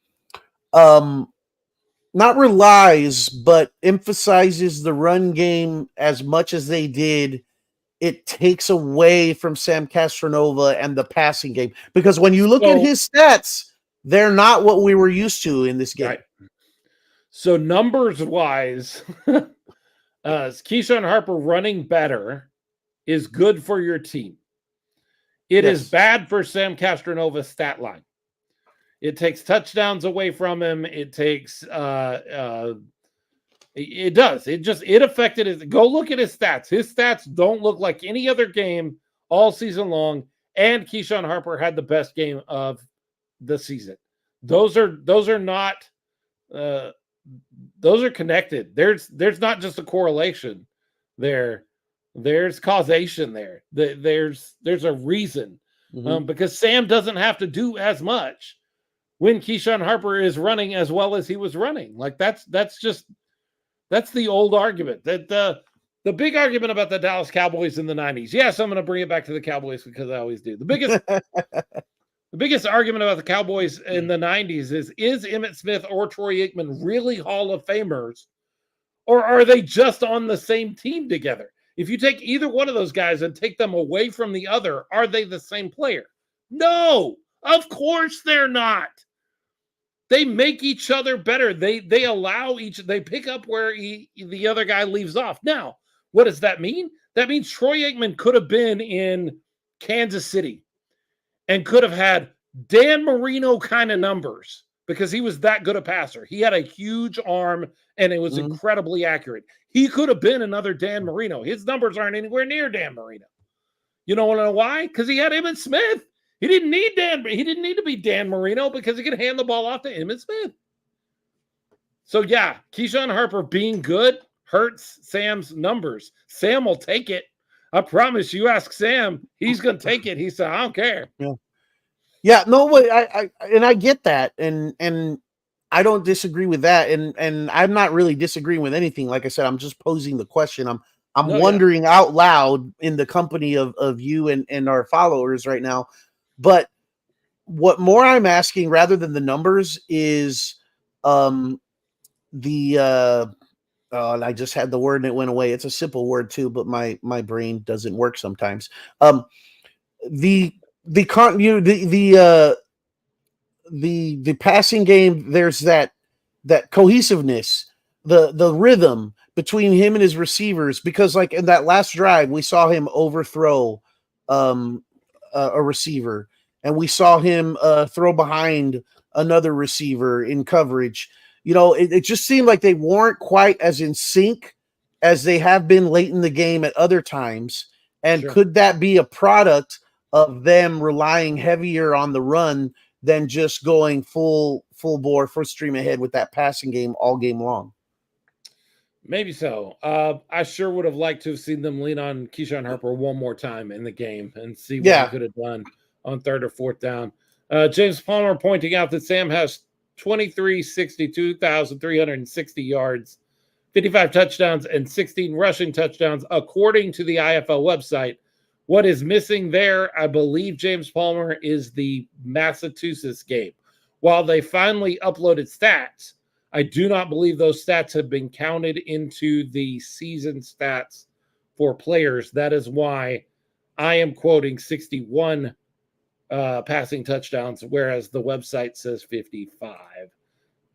not relies but emphasizes the run game as much as they did, it takes away from Sam Castronova and the passing game? Because when you look at his stats, they're not what we were used to in this game.
Right. So numbers wise, Keyshawn Harper running better is good for your team. It is bad for Sam Castronova's stat line. It takes touchdowns away from him. It takes it does. It affected his. Go look at his stats. His stats don't look like any other game all season long. And Keyshawn Harper had the best game of the season. Those are not those are connected. There's not just a correlation there. There's causation there. There's a reason. Because Sam doesn't have to do as much when Keyshawn Harper is running as well as he was running. Like that's the old argument. That the big argument about the Dallas Cowboys in the 90s. Yes, I'm going to bring it back to the Cowboys because I always do. The biggest argument about the Cowboys in the 90s is Emmitt Smith or Troy Aikman really Hall of Famers, or are they just on the same team together? If you take either one of those guys and take them away from the other, are they the same player? No, of course they're not. They make each other better. They allow they pick up where the other guy leaves off. Now, what does that mean? That means Troy Aikman could have been in Kansas City and could have had Dan Marino kind of numbers because he was that good a passer. He had a huge arm and it was incredibly accurate. He could have been another Dan Marino. His numbers aren't anywhere near Dan Marino. You don't want to know why? Because he had Emmitt Smith. He didn't need to be Dan Marino because he could hand the ball off to Emmitt Smith. So yeah, Keyshawn Harper being good hurts Sam's numbers. Sam will take it. I promise you, ask Sam, he's going to take it. He said, I don't care.
Yeah, no way. I get that. And I don't disagree with that. And I'm not really disagreeing with anything. Like I said, I'm just posing the question. I'm wondering out loud in the company of you and our followers right now. But what more I'm asking rather than the numbers is and I just had the word and it went away. It's a simple word too, but my brain doesn't work sometimes. The passing game, there's that cohesiveness, the rhythm between him and his receivers, because like in that last drive, we saw him overthrow a receiver, and we saw him throw behind another receiver in coverage. You know, it just seemed like they weren't quite as in sync as they have been late in the game at other times. And could that be a product of them relying heavier on the run than just going full bore, full stream ahead with that passing game all game long?
Maybe so. I sure would have liked to have seen them lean on Keyshawn Harper one more time in the game and see what he could have done on third or fourth down. James Palmer pointing out that Sam has 2,360 yards, 55 touchdowns, and 16 rushing touchdowns, according to the IFL website. What is missing there, I believe, James Palmer, is the Massachusetts game. While they finally uploaded stats, I do not believe those stats have been counted into the season stats for players. That is why I am quoting 61 passing touchdowns, whereas the website says 55.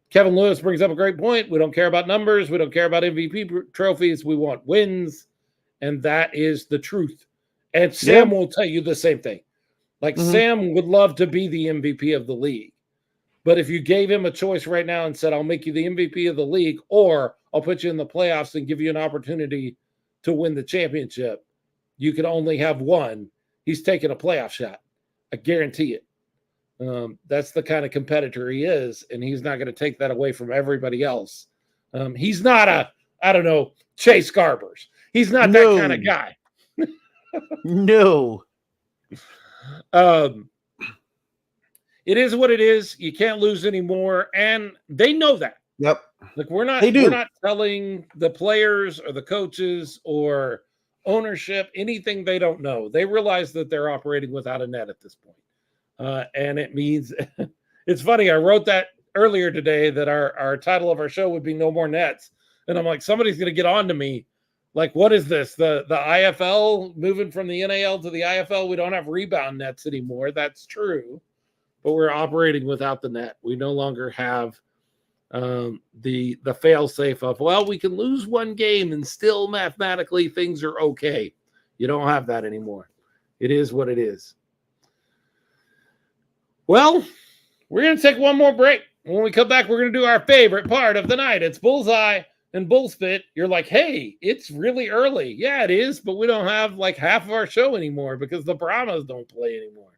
Kevin Lewis brings up a great point. We don't care about numbers. We don't care about MVP trophies. We want wins, and that is the truth. And Sam will tell you the same thing. Like Sam would love to be the MVP of the league. But if you gave him a choice right now and said, I'll make you the MVP of the league, or I'll put you in the playoffs and give you an opportunity to win the championship, you can only have one. He's taking a playoff shot. I guarantee it. That's the kind of competitor he is, and he's not going to take that away from everybody else. He's not I don't know, Chase Garbers. He's not that kind of guy.
No.
It is what it is. You can't lose anymore, and they know that.
Yep.
Like we're not telling the players or the coaches or ownership anything they don't know. They realize that they're operating without a net at this point. And it means it's funny. I wrote that earlier today that our title of our show would be No More Nets. And I'm like, somebody's going to get on to me. Like, what is this? The IFL moving from the NAL to the IFL? We don't have rebound nets anymore. That's true. But we're operating without the net. We no longer have the fail safe of, well, we can lose one game and still mathematically things are okay. You don't have that anymore. It is what it is. Well, we're going to take one more break. When we come back, we're going to do our favorite part of the night. It's Bullseye and Bull Spit. You're like, hey, it's really early. Yeah, it is, but we don't have like half of our show anymore because the Brahmas don't play anymore.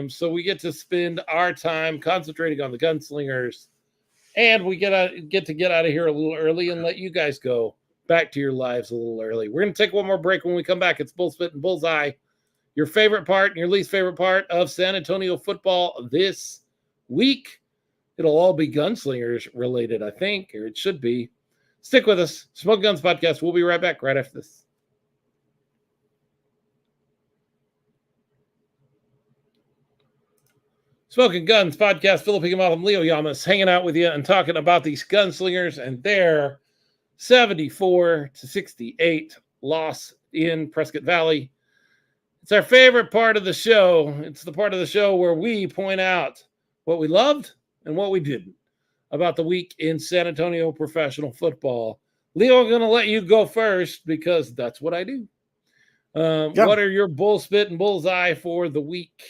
So we get to spend our time concentrating on the Gunslingers, and we get to get out of here a little early and let you guys go back to your lives a little early. We're going to take one more break. When we come back, it's Bull Spit and Bullseye. Your favorite part and your least favorite part of San Antonio football this week. It'll all be Gunslingers related, I think, or it should be. Stick with us. Smoke Guns Podcast. We'll be right back right after this. Smoking Guns Podcast. Phillip and Leo Yamas hanging out with you and talking about these Gunslingers and their 74-68 loss in Prescott Valley. It's our favorite part of the show. It's the part of the show where we point out what we loved and what we didn't about the week in San Antonio professional football. Leo, I'm going to let you go first because that's what I do. What are your Bull Spit and Bullseye for the week?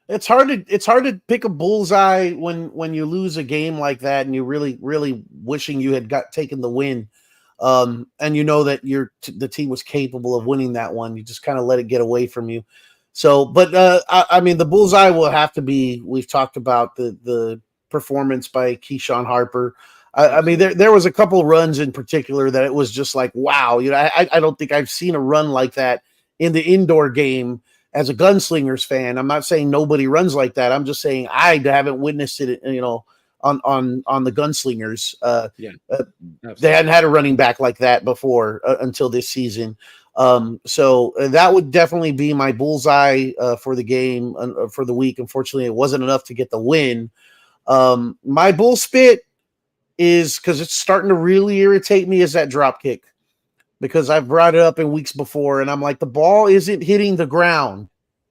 It's hard to pick a bullseye when you lose a game like that and you're really wishing you had taken the win. And you know that the team was capable of winning that one. You just kind of let it get away from you. So, but I mean, the bullseye will have to be. We've talked about the performance by Keyshawn Harper. I mean, there was a couple runs in particular that it was just like, wow. You know, I don't think I've seen a run like that in the indoor game as a Gunslingers fan. I'm not saying nobody runs like that. I'm just saying I haven't witnessed it. You know. On the Gunslingers. They hadn't had a running back like that before until this season. So that would definitely be my bullseye for the game, for the week. Unfortunately, it wasn't enough to get the win. My bull spit is, because it's starting to really irritate me, is that drop kick. Because I've brought it up in weeks before, and I'm like, the ball isn't hitting the ground,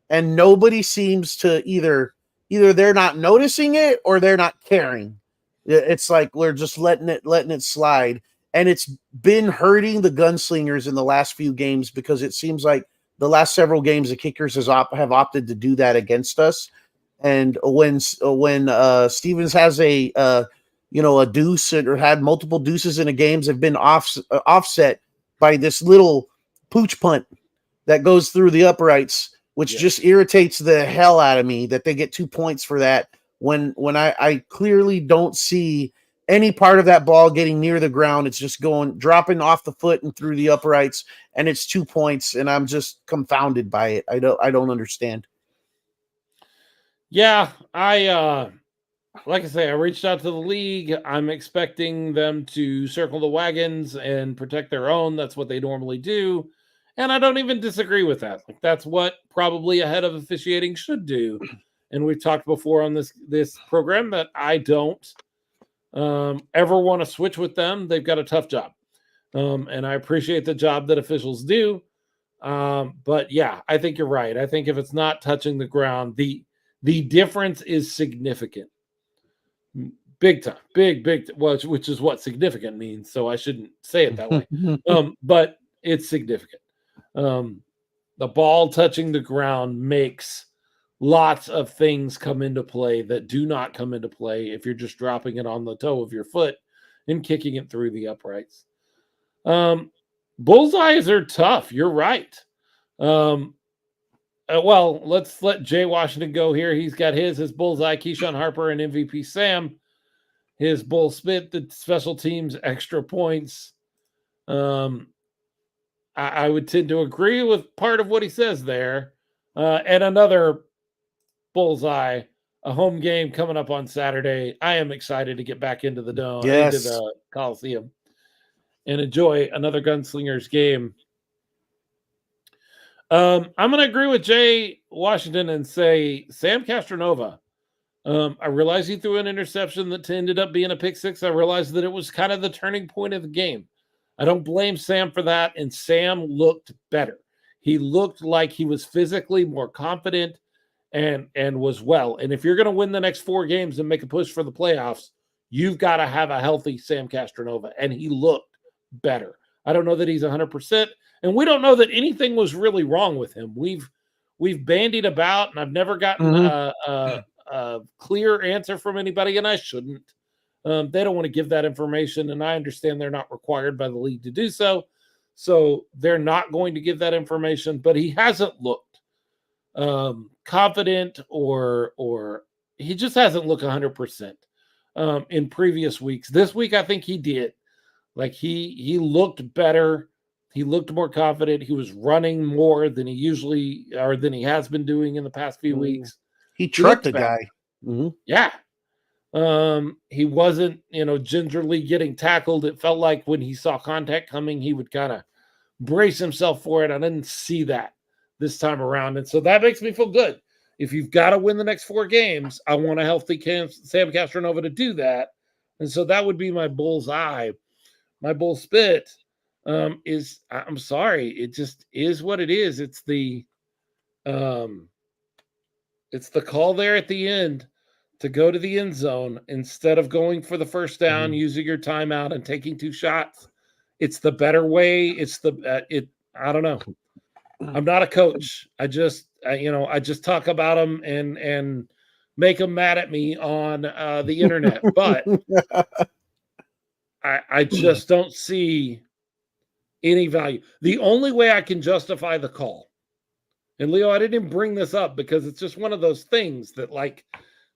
and nobody seems to either they're not noticing it or they're not caring. It's like we're just letting it slide. And it's been hurting the Gunslingers in the last few games because it seems like the last several games the kickers have opted to do that against us. And when Stevens has a deuce or had multiple deuces in a games, have been offset by this little pooch punt that goes through the uprights, which just irritates the hell out of me that they get 2 points for that when I clearly don't see any part of that ball getting near the ground. It's just dropping off the foot and through the uprights, and it's 2 points, and I'm just confounded by it. I don't understand.
Yeah, like I say, I reached out to the league. I'm expecting them to circle the wagons and protect their own. That's what they normally do. And I don't even disagree with that. Like, that's what probably a head of officiating should do. And we've talked before on this program that I don't ever want to switch with them. They've got a tough job. And I appreciate the job that officials do. But yeah, I think you're right. I think if it's not touching the ground, the difference is significant. Big time. Big, which is what significant means. So I shouldn't say it that way. But it's significant. The ball touching the ground makes lots of things come into play that do not come into play if you're just dropping it on the toe of your foot and kicking it through the uprights. Bullseyes are tough. You're right. Well, let's let Jay Washington go here. He's got his bullseye, Keyshawn Harper, and MVP Sam. His bull spit, the special teams, extra points. I would tend to agree with part of what he says there. And another bullseye, a home game coming up on Saturday. I am excited to get back into the dome, into the Coliseum, and enjoy another Gunslingers game. I'm going to agree with Jay Washington and say Sam Castronova. I realized he threw an interception that ended up being a pick six. I realized that it was kind of the turning point of the game. I don't blame Sam for that, and Sam looked better. He looked like he was physically more confident and was well. And if you're going to win the next 4 games and make a push for the playoffs, you've got to have a healthy Sam Castronova, and he looked better. I don't know that he's 100%, and we don't know that anything was really wrong with him. We've bandied about, and I've never gotten a clear answer from anybody, and I shouldn't. They don't want to give that information, and I understand they're not required by the league to do so. So they're not going to give that information, but he hasn't looked confident or he just hasn't looked 100% in previous weeks. This week, I think he did. Like he looked better. He looked more confident. He was running more than he usually or than he has been doing in the past few weeks.
He trucked the guy. Mm-hmm.
Yeah. He wasn't, gingerly getting tackled. It felt like when he saw contact coming, he would kind of brace himself for it. I didn't see that this time around. And so that makes me feel good. If you've got to win the next 4 games, I want a healthy Sam Castronova to do that. And so that would be my bullseye. My bull spit is, I'm sorry, it just is what it is. It's the call there at the end to go to the end zone instead of going for the first down, using your timeout and taking 2 shots. It's the better way. It's I don't know. I'm not a coach. I just talk about them and make them mad at me on the internet. But I just don't see any value. The only way I can justify the call, and Leo, I didn't even bring this up because it's just one of those things that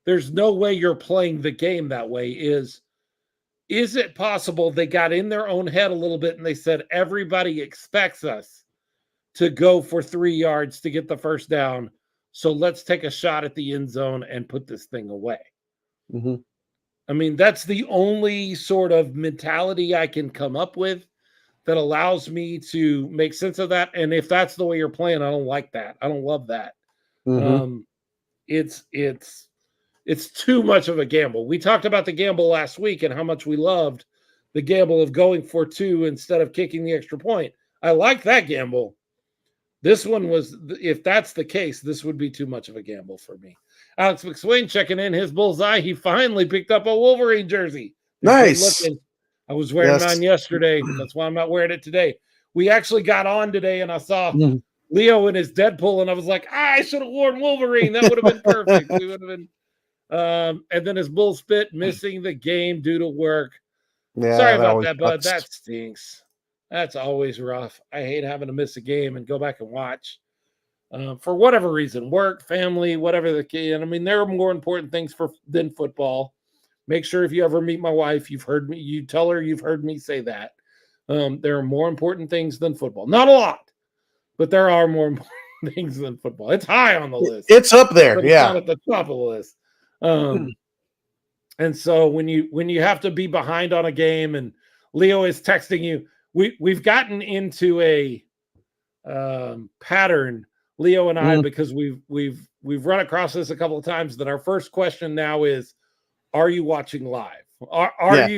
there's no way you're playing the game that way. Is it possible they got in their own head a little bit and they said, everybody expects us to go for 3 yards to get the first down, so let's take a shot at the end zone and put this thing away?
Mm-hmm.
I mean, that's the only sort of mentality I can come up with that allows me to make sense of that. And if that's the way you're playing, I don't like that. I don't love that. Mm-hmm. It's too much of a gamble. We talked about the gamble last week and how much we loved the gamble of going for 2 instead of kicking the extra point. I like that gamble. This one was, if that's the case, this would be too much of a gamble for me. Alex McSwain checking in his bullseye. He finally picked up a Wolverine jersey.
Nice.
I was wearing mine yesterday. That's why I'm not wearing it today. We actually got on today, and I saw Leo in his Deadpool, and I was like, I should have worn Wolverine. That would have been perfect. We would have been. And then his bull spit missing the game due to work. Yeah, sorry about that, bud. That stinks. That's always rough. I hate having to miss a game and go back and watch. For whatever reason, work, family, whatever the case. And I mean, there are more important things than football. Make sure if you ever meet my wife, you tell her you've heard me say that. There are more important things than football. Not a lot, but there are more important things than football. It's high on the list.
It's up there. But it's
not at the top of the list. And so when you have to be behind on a game and Leo is texting you, we've gotten into a pattern, Leo and I, because we've run across this a couple of times, that our first question now is, are you watching live? Are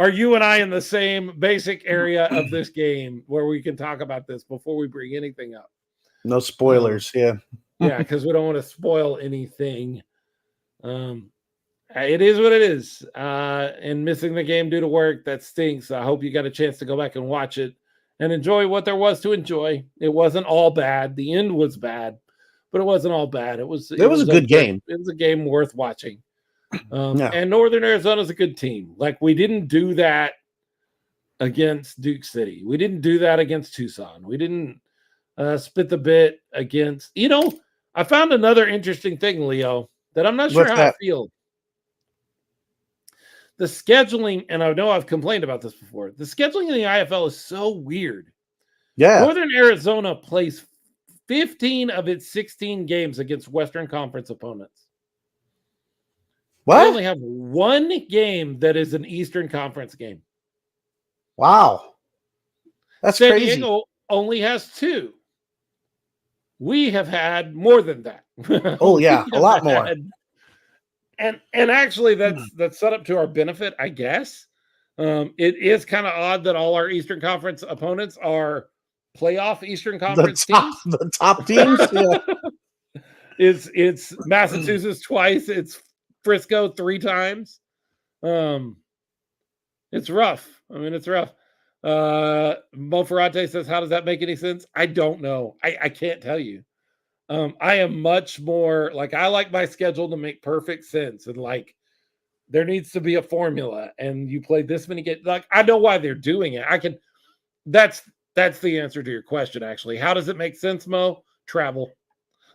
you and I in the same basic area of this game where we can talk about this before we bring anything up?
No spoilers. Yeah,
because we don't want to spoil anything. It is what it is. And missing the game due to work, that stinks. I hope you got a chance to go back and watch it and enjoy what there was to enjoy. It wasn't all bad. The end was bad, but it wasn't all bad. It was a good game. It was a game worth watching. And Northern Arizona is a good team. Like, we didn't do that against Duke City. We didn't do that against Tucson. We didn't spit the bit against, I found another interesting thing, Leo, that I'm not sure
What's
how I
that?
feel. The scheduling, and I know I've complained about this before, the scheduling in the IFL is so weird.
Yeah.
Northern Arizona plays 15 of its 16 games against Western Conference opponents.
What?
They only have one game that is an Eastern Conference game.
Wow. That's
San
crazy.
Diego only has two. We have had more than that.
Oh yeah, a lot more.
And actually that's set up to our benefit, I guess. It is kind of odd that all our Eastern Conference opponents are playoff Eastern Conference teams.
The top teams. Yeah.
It's Massachusetts twice. It's Frisco 3 times. It's rough. I mean, it's rough. Mo Ferrante says, how does that make any sense? I don't know. I can't tell you. I am much more like, I like my schedule to make perfect sense. And like, there needs to be a formula, and you play this many games. Like, I know why they're doing it. That's the answer to your question, actually. How does it make sense, Mo? Travel.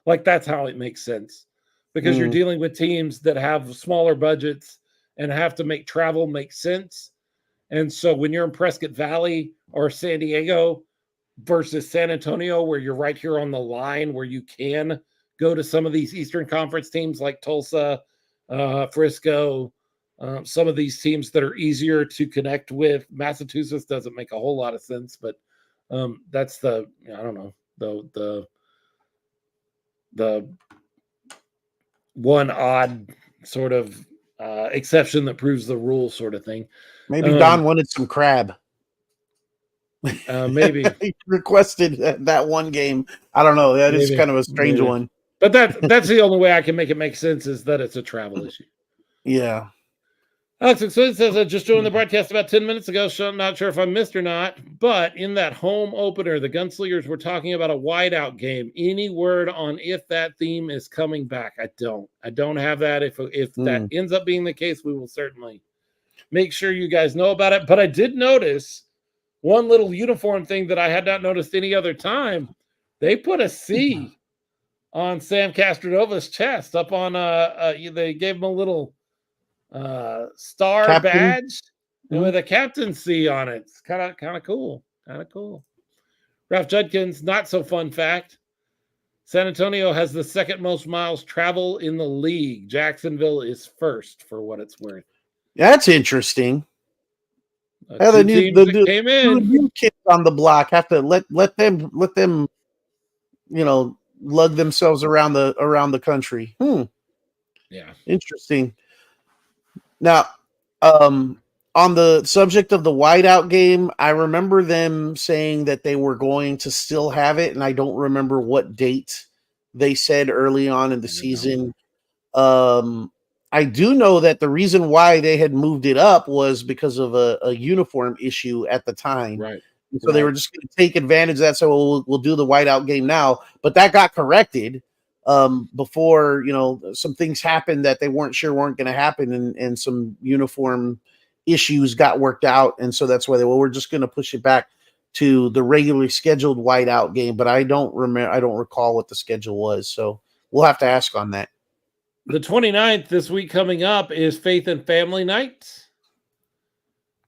Like, that's how it makes sense, because you're dealing with teams that have smaller budgets and have to make travel make sense. And so when you're in Prescott Valley or San Diego versus San Antonio, where you're right here on the line, where you can go to some of these Eastern Conference teams like Tulsa, Frisco, some of these teams that are easier to connect with. Massachusetts doesn't make a whole lot of sense, but that's the, I don't know, the one odd sort of exception that proves the rule sort of thing.
Maybe Don wanted some crab.
Maybe
he requested that one game. I don't know. That is kind of a strange one.
But that's the only way I can make it make sense, is that it's a travel issue.
Yeah.
Alex McSween says, I just joined the broadcast about 10 minutes ago, so I'm not sure if I missed or not. But in that home opener, the Gunslingers were talking about a wideout game. Any word on if that theme is coming back? I don't have that. If that ends up being the case, we will certainly make sure you guys know about it. But I did notice one little uniform thing that I had not noticed any other time. They put a C on Sam Castronova's chest up on they gave him a little star
Captain
badge with a captain C on it. It's kind of cool. Ralph Judkins, not so fun fact. San Antonio has the second most miles travel in the league. Jacksonville is first, for what it's worth.
That's interesting.
The new came in.
New kids on the block have to let them lug themselves around the country.
Yeah,
interesting. Now, on the subject of the whiteout game, I remember them saying that they were going to still have it, and I don't remember what date they said early on in the season. I do know that the reason why they had moved it up was because of a uniform issue at the time.
Right.
So they were just going to take advantage of that. So we'll do the whiteout game now. But that got corrected before, some things happened that they weren't sure weren't going to happen, and some uniform issues got worked out. And so that's why we're just going to push it back to the regularly scheduled whiteout game. But I don't recall what the schedule was. So we'll have to ask on that.
The 29th, this week coming up, is Faith and Family Night.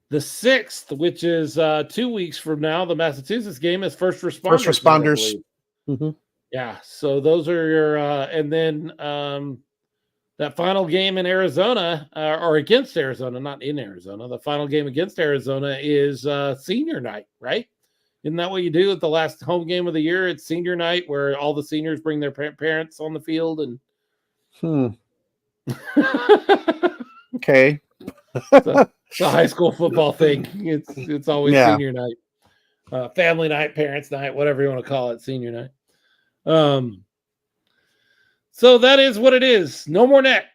The 6th, which is 2 weeks from now, the Massachusetts game, is First Responders. Yeah, so those are your and then that final game in Arizona, or against Arizona, not in Arizona. The final game against Arizona is senior night, right? Isn't that what you do at the last home game of the year? It's senior night, where all the seniors bring their parents on the field and.
Okay.
It's a high school football thing. It's always senior night, family night, parents night, whatever you want to call it, senior night. So that is what it is. No more net.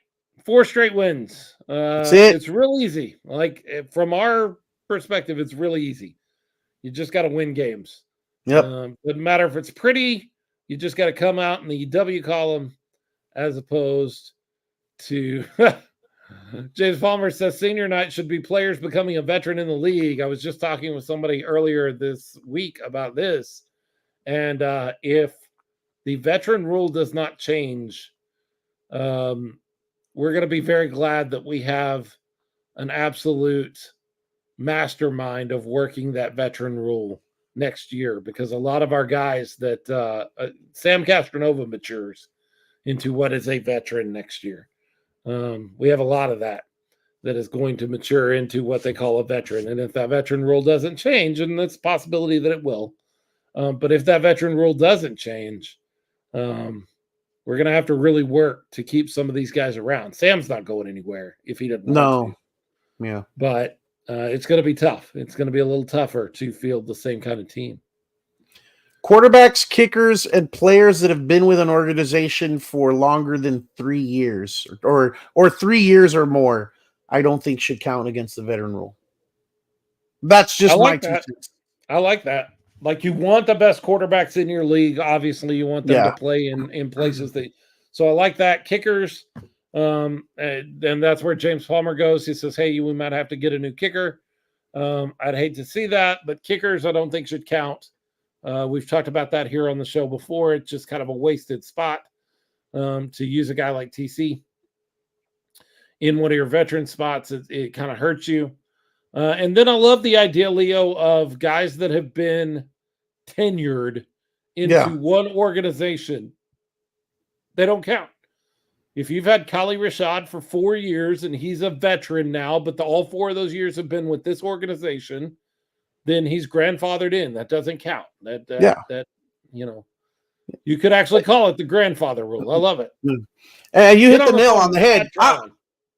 4 straight wins.
That's it.
It's real easy. Like, from our perspective, it's really easy. You just got to win games.
Yep.
Doesn't matter if it's pretty. You just got to come out in the W column, as opposed to James Palmer says senior night should be players becoming a veteran in the league. I was just talking with somebody earlier this week about this. And if the veteran rule does not change, we're going to be very glad that we have an absolute mastermind of working that veteran rule next year, because a lot of our guys that Sam Castronova matures into what is a veteran next year. We have a lot of that is going to mature into what they call a veteran. And if that veteran rule doesn't change, and it's a possibility that it will, but if that veteran rule doesn't change, we're going to have to really work to keep some of these guys around. Sam's not going anywhere if he doesn't want to.
Yeah.
But it's going to be tough. It's going to be a little tougher to field the same kind of team.
Quarterbacks, kickers, and players that have been with an organization for longer than 3 years or 3 years or more, I don't think should count against the veteran rule. That's just my 2 cents.
I like that. Like, you want the best quarterbacks in your league. Obviously, you want them to play in places that. So I like that. Kickers, and that's where James Palmer goes. He says, "Hey, we might have to get a new kicker." I'd hate to see that, but kickers I don't think should count. We've talked about that here on the show before. It's just kind of a wasted spot to use a guy like TC in one of your veteran spots. It kind of hurts you. And then I love the idea, Leo, of guys that have been tenured into one organization. They don't count. If you've had Kali Rashad for 4 years and he's a veteran now, but all 4 of those years have been with this organization, then he's grandfathered in. That doesn't count. That you could actually call it the grandfather rule. I love it.
And you hit the nail on the head.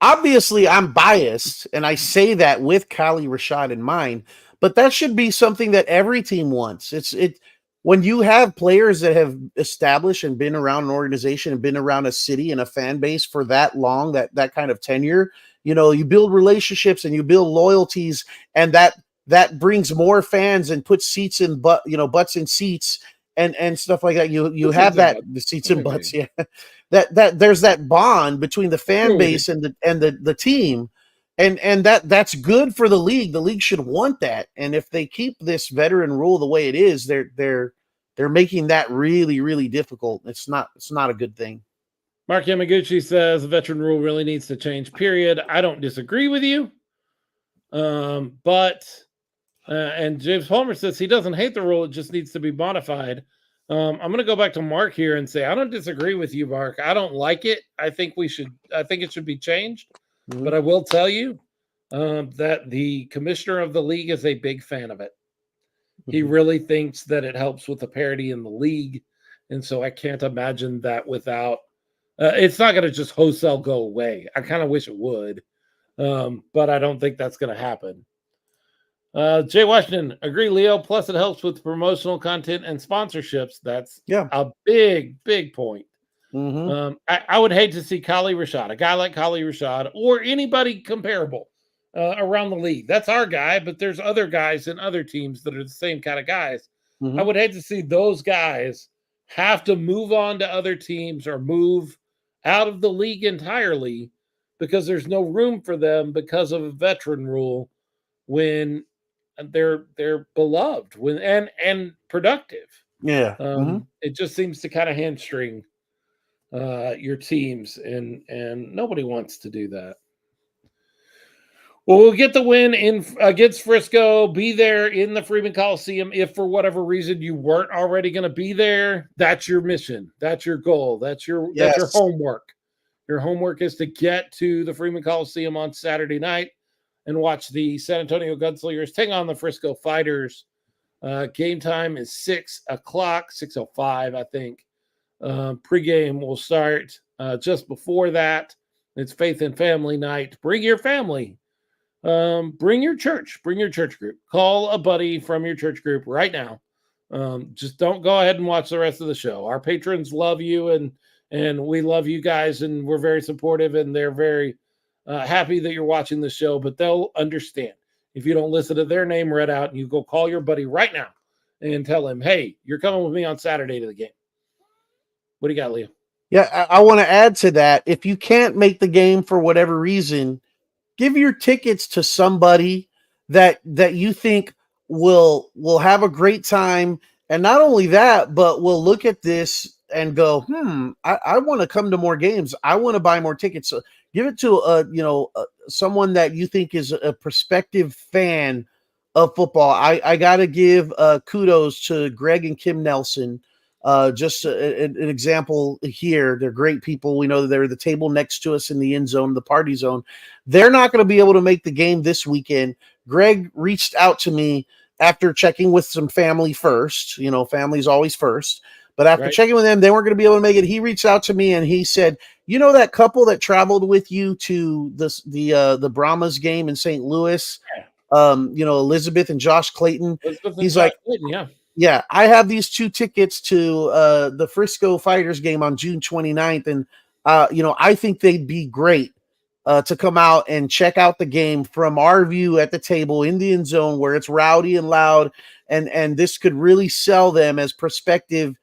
Obviously, I'm biased, and I say that with Kali Rashad in mind, but that should be something that every team wants. When you have players that have established and been around an organization and been around a city and a fan base for that long, that kind of tenure, you build relationships and you build loyalties, and that brings more fans and puts seats in butts in seats and stuff like that. You have that the seats and butts, that there's that bond between the fan base and the team, and that's good for the league. The league should want that, and if they keep this veteran rule the way it is, they're making that really, really difficult. It's not a good thing.
Mark Yamaguchi says the veteran rule really needs to change, period. I don't disagree with you, but and James Palmer says he doesn't hate the rule, it just needs to be modified. I'm going to go back to Mark here and say I don't disagree with you, Mark. I don't like it. I think it should be changed. Mm-hmm. But I will tell you that the commissioner of the league is a big fan of it. Mm-hmm. He really thinks that it helps with the parity in the league. And so I can't imagine that without it's not going to just wholesale go away. I kind of wish it would. But I don't think that's going to happen. Jay Washington, agree, Leo. Plus, it helps with promotional content and sponsorships. That's a big, big point. Mm-hmm. I would hate to see Kali Rashad, a guy like Kali Rashad, or anybody comparable around the league. That's our guy, but there's other guys in other teams that are the same kind of guys. Mm-hmm. I would hate to see those guys have to move on to other teams or move out of the league entirely because there's no room for them because of a veteran rule when they're beloved and productive.
Yeah.
It just seems to kind of hamstring your teams, and nobody wants to do that. Well, we'll get the win against Frisco, be there in the Freeman Coliseum. If for whatever reason you weren't already going to be there, that's your mission. That's your goal. That's your homework. Your homework is to get to the Freeman Coliseum on Saturday night and watch the San Antonio Gunslingers take on the Frisco Fighters. Game time is 6 o'clock, 6:05, I think. Pregame will start just before that. It's Faith and Family Night. Bring your family. Bring your church. Bring your church group. Call a buddy from your church group right now. Just don't go ahead and watch the rest of the show. Our patrons love you, and we love you guys, and we're very supportive, and they're very happy that you're watching the show, but they'll understand if you don't listen to their name read out and you go call your buddy right now and tell him, hey, you're coming with me on Saturday to the game. What do you got, Leo?
Yeah, I want to add to that. If you can't make the game for whatever reason, give your tickets to somebody that you think will have a great time. And not only that, but will look at this and go, I want to come to more games. I want to buy more tickets. So give it to someone that you think is a prospective fan of football. I got to give kudos to Greg and Kim Nelson. Just an example here. They're great people. We know that they're the table next to us in the end zone, the party zone. They're not going to be able to make the game this weekend. Greg reached out to me after checking with some family first. Family's always first. But after checking with them, they weren't going to be able to make it. He reached out to me and he said, that couple that traveled with you to the Brahmas game in St. Louis, Elizabeth and Josh Clayton. He's like,
Clayton,
yeah, I have these 2 tickets to the Frisco Fighters game on June 29th. And, I think they'd be great to come out and check out the game from our view at the table in the end zone where it's rowdy and loud. And this could really sell them as prospective,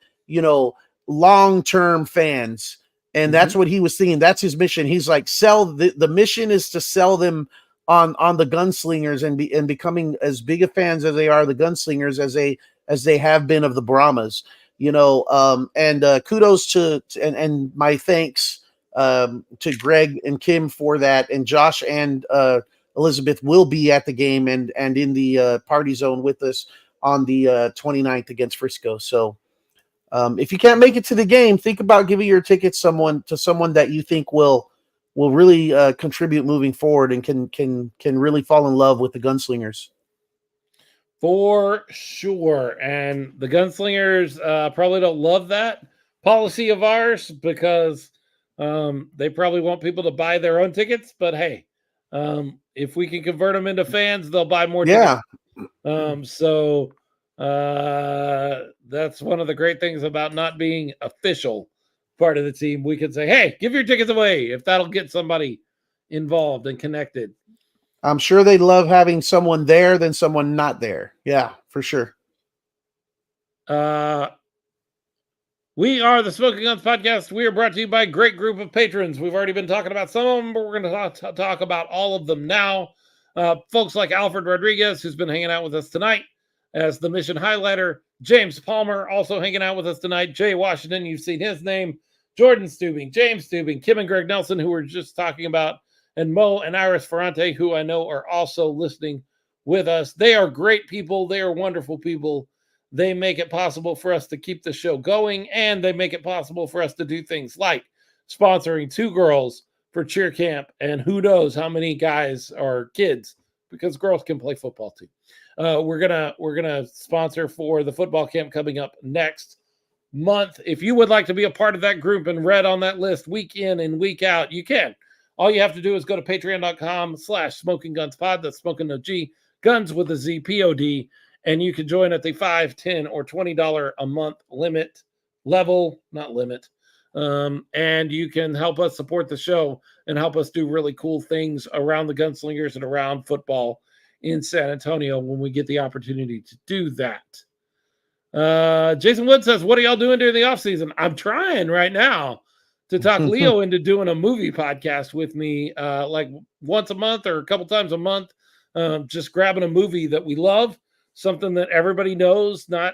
long-term fans. And that's what he was thinking. That's his mission. He's like, the mission is to sell them on the Gunslingers and becoming as big of fans as they are the Gunslingers as they have been of the Brahmas, and kudos to and my thanks to Greg and Kim for that. And Josh and Elizabeth will be at the game and in the party zone with us on the 29th against Frisco. So if you can't make it to the game, think about giving your tickets to someone that you think will really contribute moving forward and can really fall in love with the Gunslingers.
For sure. And the Gunslingers probably don't love that policy of ours because they probably want people to buy their own tickets. But hey, if we can convert them into fans, they'll buy more tickets. So that's one of the great things about not being official part of the team. We can say, hey, give your tickets away if that'll get somebody involved and connected.
I'm sure they love having someone there than someone not there. Yeah, for sure.
We are the Smoking Guns Podcast. We are brought to you by a great group of patrons. We've already been talking about some of them, but we're going to talk about all of them now. Folks like Alfred Rodriguez, who's been hanging out with us tonight as the mission highlighter. James Palmer, also hanging out with us tonight. Jay Washington, you've seen his name. Jordan Stubing, James Stubing, Kim and Greg Nelson, who we're just talking about, and Mo and Iris Ferrante, who I know are also listening with us. They are great people. They are wonderful people. They make it possible for us to keep the show going, and they make it possible for us to do things like sponsoring 2 girls for cheer camp, and who knows how many guys or kids, because girls can play football too. We're gonna sponsor for the football camp coming up next month. If you would like to be a part of that group and read on that list week in and week out, you can. All you have to do is go to patreon.com/smokinggunspod. That's smoking no G, guns with a Z, POD, and you can join at the $5, $10, or $20 a month level, not limit. And you can help us support the show and help us do really cool things around the Gunslingers and around football in San Antonio when we get the opportunity to do that. Jason Wood says, what are y'all doing during the off season? I'm trying right now to talk Leo into doing a movie podcast with me, like once a month or a couple times a month, just grabbing a movie that we love, something that everybody knows, not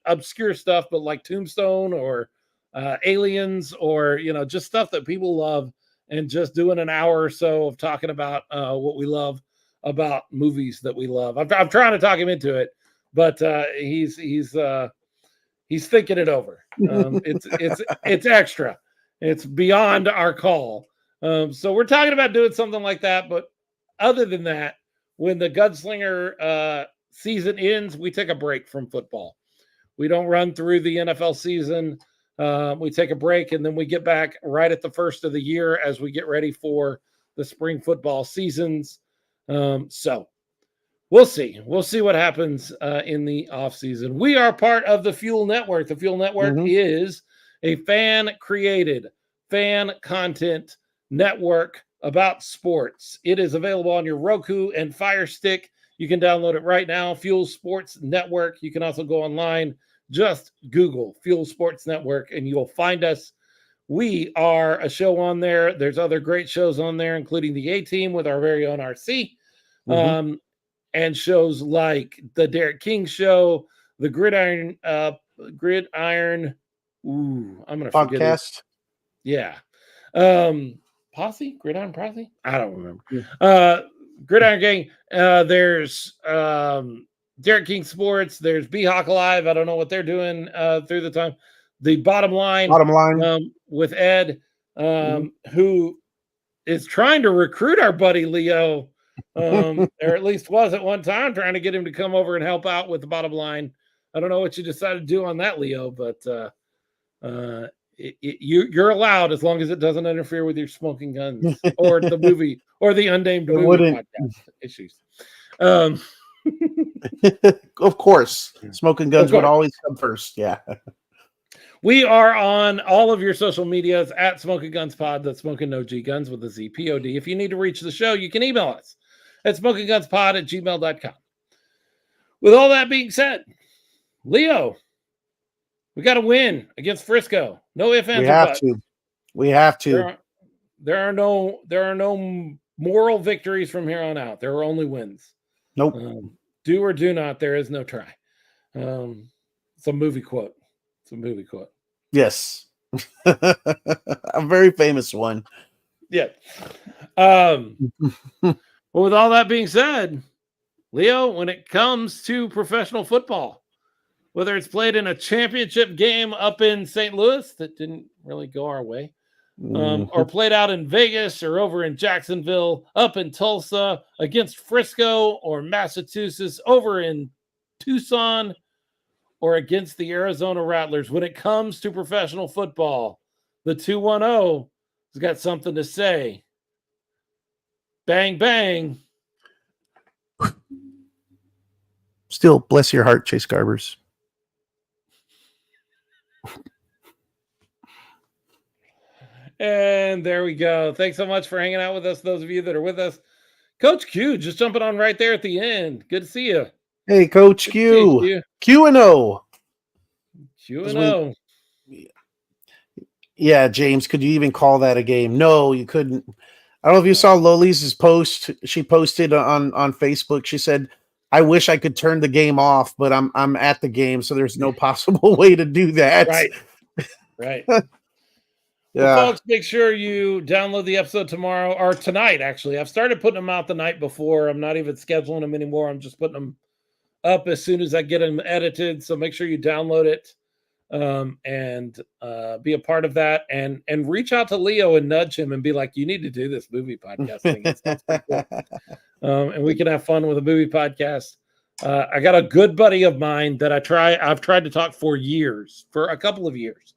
obscure stuff, but like Tombstone or Aliens, or just stuff that people love, and just doing an hour or so of talking about what we love about movies that we love. I'm trying to talk him into it, but he's thinking it over. It's extra. It's beyond our call. So we're talking about doing something like that. But other than that, when the Gunslinger season ends, we take a break from football. We don't run through the NFL season. We take a break, and then we get back right at the first of the year as we get ready for the spring football seasons. So we'll see. We'll see what happens in the off season. We are part of the Fuel Network. The Fuel Network is a fan-created, fan content network about sports. It is available on your Roku and Fire Stick. You can download it right now, Fuel Sports Network. You can also go online. Just Google Fuel Sports Network, and you'll find us. We are a show on there. There's other great shows on there, including the A-Team with our very own RC. And shows like the Derek King Show, the Gridiron Ooh, I'm gonna forget it.
podcast.
Yeah. Posse? Gridiron Posse? I don't remember.
Yeah.
Gridiron Gang. There's Derek King Sports. There's B-Hawk Live. I don't know what they're doing through the time. The bottom line with Ed, who is trying to recruit our buddy Leo, or at least was at one time, trying to get him to come over and help out with the bottom line. I don't know what you decided to do on that, Leo, but you're allowed as long as it doesn't interfere with your Smoking Guns or the movie or the unnamed movie podcast issues.
Of course, Smoking Guns would always come first. Yeah.
We are on all of your social medias at Smoking Guns Pod. That's Smoking No G Guns with a Z P-O-D. If you need to reach the show, you can email us at smokinggunspod@gmail.com. With all that being said, Leo, we got to win against Frisco. No ifs, ands, or buts.
We have to.
There are no moral victories from here on out. There are only wins.
Nope.
Do or do not. There is no try. It's a movie quote.
Yes. A very famous one.
Yeah. Well, with all that being said, Leo, when it comes to professional football, whether it's played in a championship game up in St. Louis that didn't really go our way, or played out in Vegas or over in Jacksonville, up in Tulsa, against Frisco or Massachusetts, over in Tucson, or against the Arizona Wranglers, when it comes to professional football, the 210 has got something to say. Bang, bang.
Still, bless your heart, Chase Garbers.
And there we go. Thanks so much for hanging out with us, those of you that are with us. Coach Q, just jumping on right there at the end. Good to see you.
Hey, Coach Q. Q&O.
Q&O.
Yeah, James, could you even call that a game? No, you couldn't. I don't know if you saw Loli's post. She posted on Facebook. She said, I wish I could turn the game off, but I'm at the game, so there's no possible way to do that.
Right.
Yeah.
Well, folks, make sure you download the episode tomorrow or tonight, actually. I've started putting them out the night before. I'm not even scheduling them anymore. I'm just putting them up as soon as I get them edited. So make sure you download it and be a part of that. And reach out to Leo and nudge him and be like, you need to do this movie podcast thing. It sounds pretty cool. And we can have fun with a movie podcast. I got a good buddy of mine that I've tried to talk for a couple of years,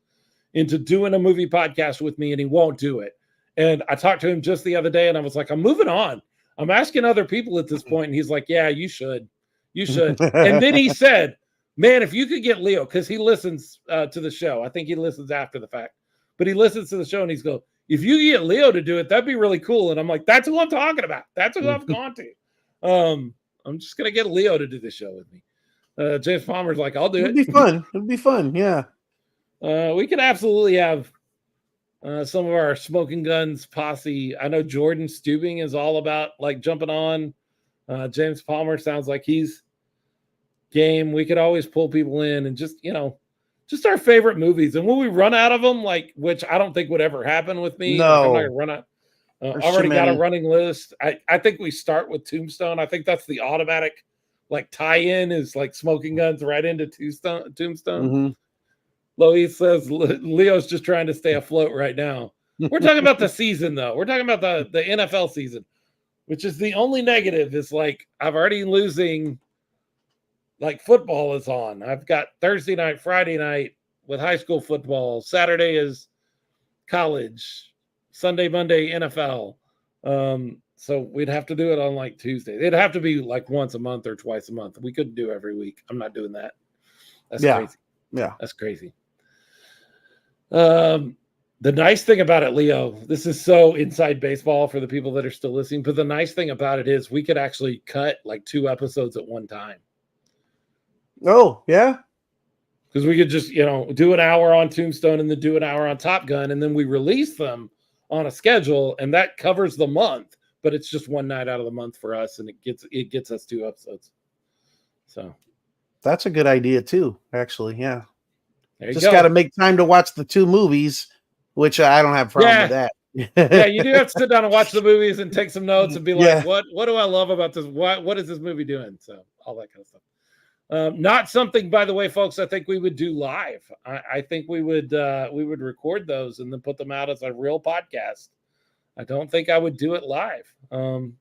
into doing a movie podcast with me, and he won't do it. And I talked to him just the other day, and I was like, I'm moving on. I'm asking other people at this point. And he's like, yeah, you should. And then he said, man, if you could get Leo, because he listens to the show. I think he listens after the fact. But he listens to the show, and he's go, if you get Leo to do it, that'd be really cool. And I'm like, that's who I'm talking about. That's who I've gone to. I'm just going to get Leo to do the show with me. James Palmer's like, I'll do it.
It'd be fun. Yeah.
We could absolutely have some of our Smoking Guns posse. I know Jordan Stubing is all about like jumping on. James Palmer sounds like he's game. We could always pull people in and just our favorite movies. And when we run out of them, like, which I don't think would ever happen with me.
No.
Like, I'm not gonna run out. Already got a running list. I think we start with Tombstone. I think that's the automatic like tie-in is like Smoking Guns right into Tombstone.
Mm-hmm.
Lois says Leo's just trying to stay afloat right now. We're talking about the season, though. We're talking about the NFL season, which is the only negative is like I've already losing. Like football is on. I've got Thursday night, Friday night with high school football. Saturday is college. Sunday, Monday, NFL. So we'd have to do it on like Tuesday. It'd have to be like once a month or twice a month. We couldn't do every week. I'm not doing that. That's crazy.
Yeah.
That's crazy. The nice thing about it, Leo, this is so inside baseball for the people that are still listening, but the nice thing about it is we could actually cut like 2 episodes at one time.
Oh, yeah.
Because we could just, do an hour on Tombstone and then do an hour on Top Gun, and then we release them on a schedule, and that covers the month, but it's just one night out of the month for us, and it gets us 2 episodes. So
that's a good idea too, actually. Yeah.
There you
Just
go.
got to make time to watch the 2 movies, which I don't have a problem with that.
Yeah, you do have to sit down and watch the movies and take some notes and be like,
Yeah.
what do I love about this? What is this movie doing? So all that kind of stuff. Not something, by the way, folks, I think we would do live. I think we would record those and then put them out as a real podcast. I don't think I would do it live.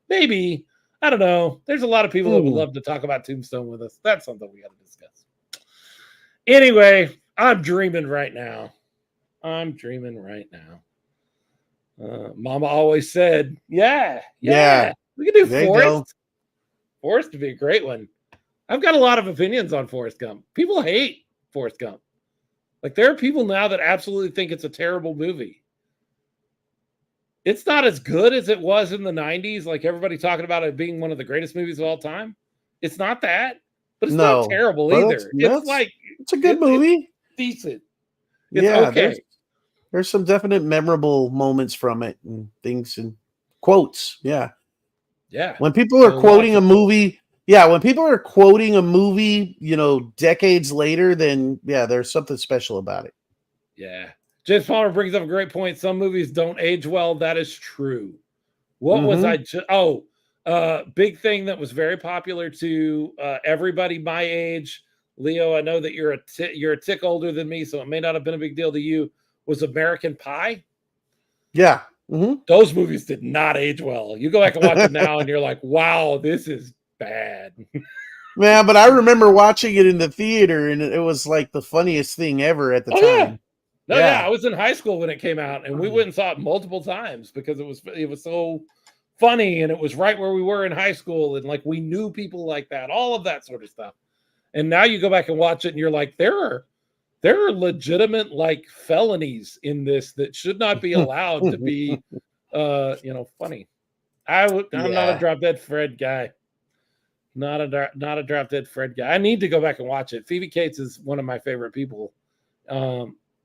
Maybe, I don't know. There's a lot of people that would love to talk about Tombstone with us. That's something we got to discuss. Anyway, I'm dreaming right now. Mama always said, yeah. We can do Forrest. Forrest would be a great one. I've got a lot of opinions on Forrest Gump. People hate Forrest Gump. Like, there are people now that absolutely think it's a terrible movie. It's not as good as it was in the 90s, like everybody talking about it being one of the greatest movies of all time. It's not that, but it's not terrible either.
It's a good movie.
It's decent. It's okay.
There's some definite memorable moments from it and things and quotes. Yeah. When people are quoting a movie, decades later, then there's something special about it.
Yeah. James Palmer brings up a great point. Some movies don't age well. That is true. What was I? Big thing that was very popular to everybody my age. Leo, I know that you're a tick older than me, so it may not have been a big deal to you. Was American Pie?
Yeah.
Those movies did not age well. You go back and watch it now, and you're like, "Wow, this is bad."
Man, but I remember watching it in the theater, and it was like the funniest thing ever at the time.
Yeah. I was in high school when it came out, and we went and saw it multiple times because it was so funny, and it was right where we were in high school, and like we knew people like that, all of that sort of stuff. And now you go back and watch it, and you're like, there are legitimate like felonies in this that should not be allowed to be, funny. I'm not a Drop Dead Fred guy. Not a Drop Dead Fred guy. I need to go back and watch it. Phoebe Cates is one of my favorite people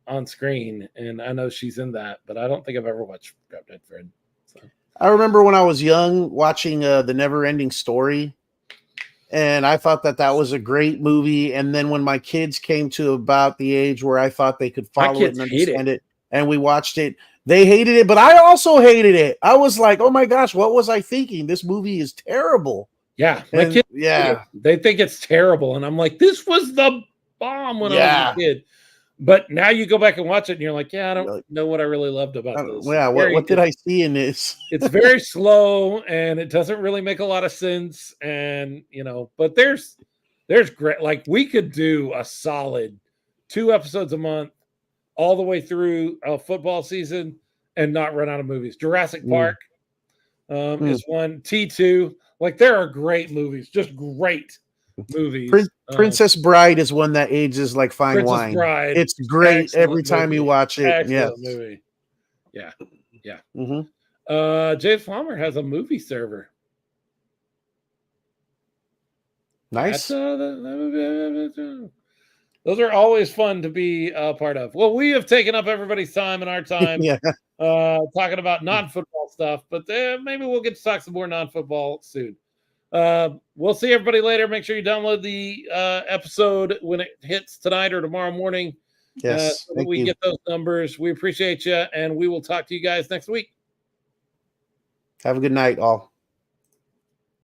on screen, and I know she's in that, but I don't think I've ever watched Drop Dead Fred. So.
I remember when I was young watching The Never Ending Story, and I thought that was a great movie. And then when my kids came to about the age where I thought they could follow it and understand it, and we watched it, they hated it, but I also hated it. I was like, oh my gosh, what was I thinking? This movie is terrible.
Yeah, my kids, they think it's terrible, and I'm like, this was the bomb when I was a kid. But now you go back and watch it, and you're like, I don't know what I really loved about this.
What did I see in this?
It's very slow, and it doesn't really make a lot of sense. And but there's great. Like, we could do a solid 2 episodes a month, all the way through a football season, and not run out of movies. Jurassic Park is one. T2. Like, there are great movies, just great movies.
Princess Bride is one that ages like fine
Princess
wine.
Bride,
it's great every time you watch it.
Excellent movie. Yeah. James Palmer has a movie server.
Nice.
Those are always fun to be a part of. Well, we have taken up everybody's time and our time talking about non-football stuff, but maybe we'll get to talk some more non-football soon. We'll see everybody later. Make sure you download the episode when it hits tonight or tomorrow morning.
Yes.
So that we get those numbers. We appreciate you, and we will talk to you guys next week.
Have a good night, all.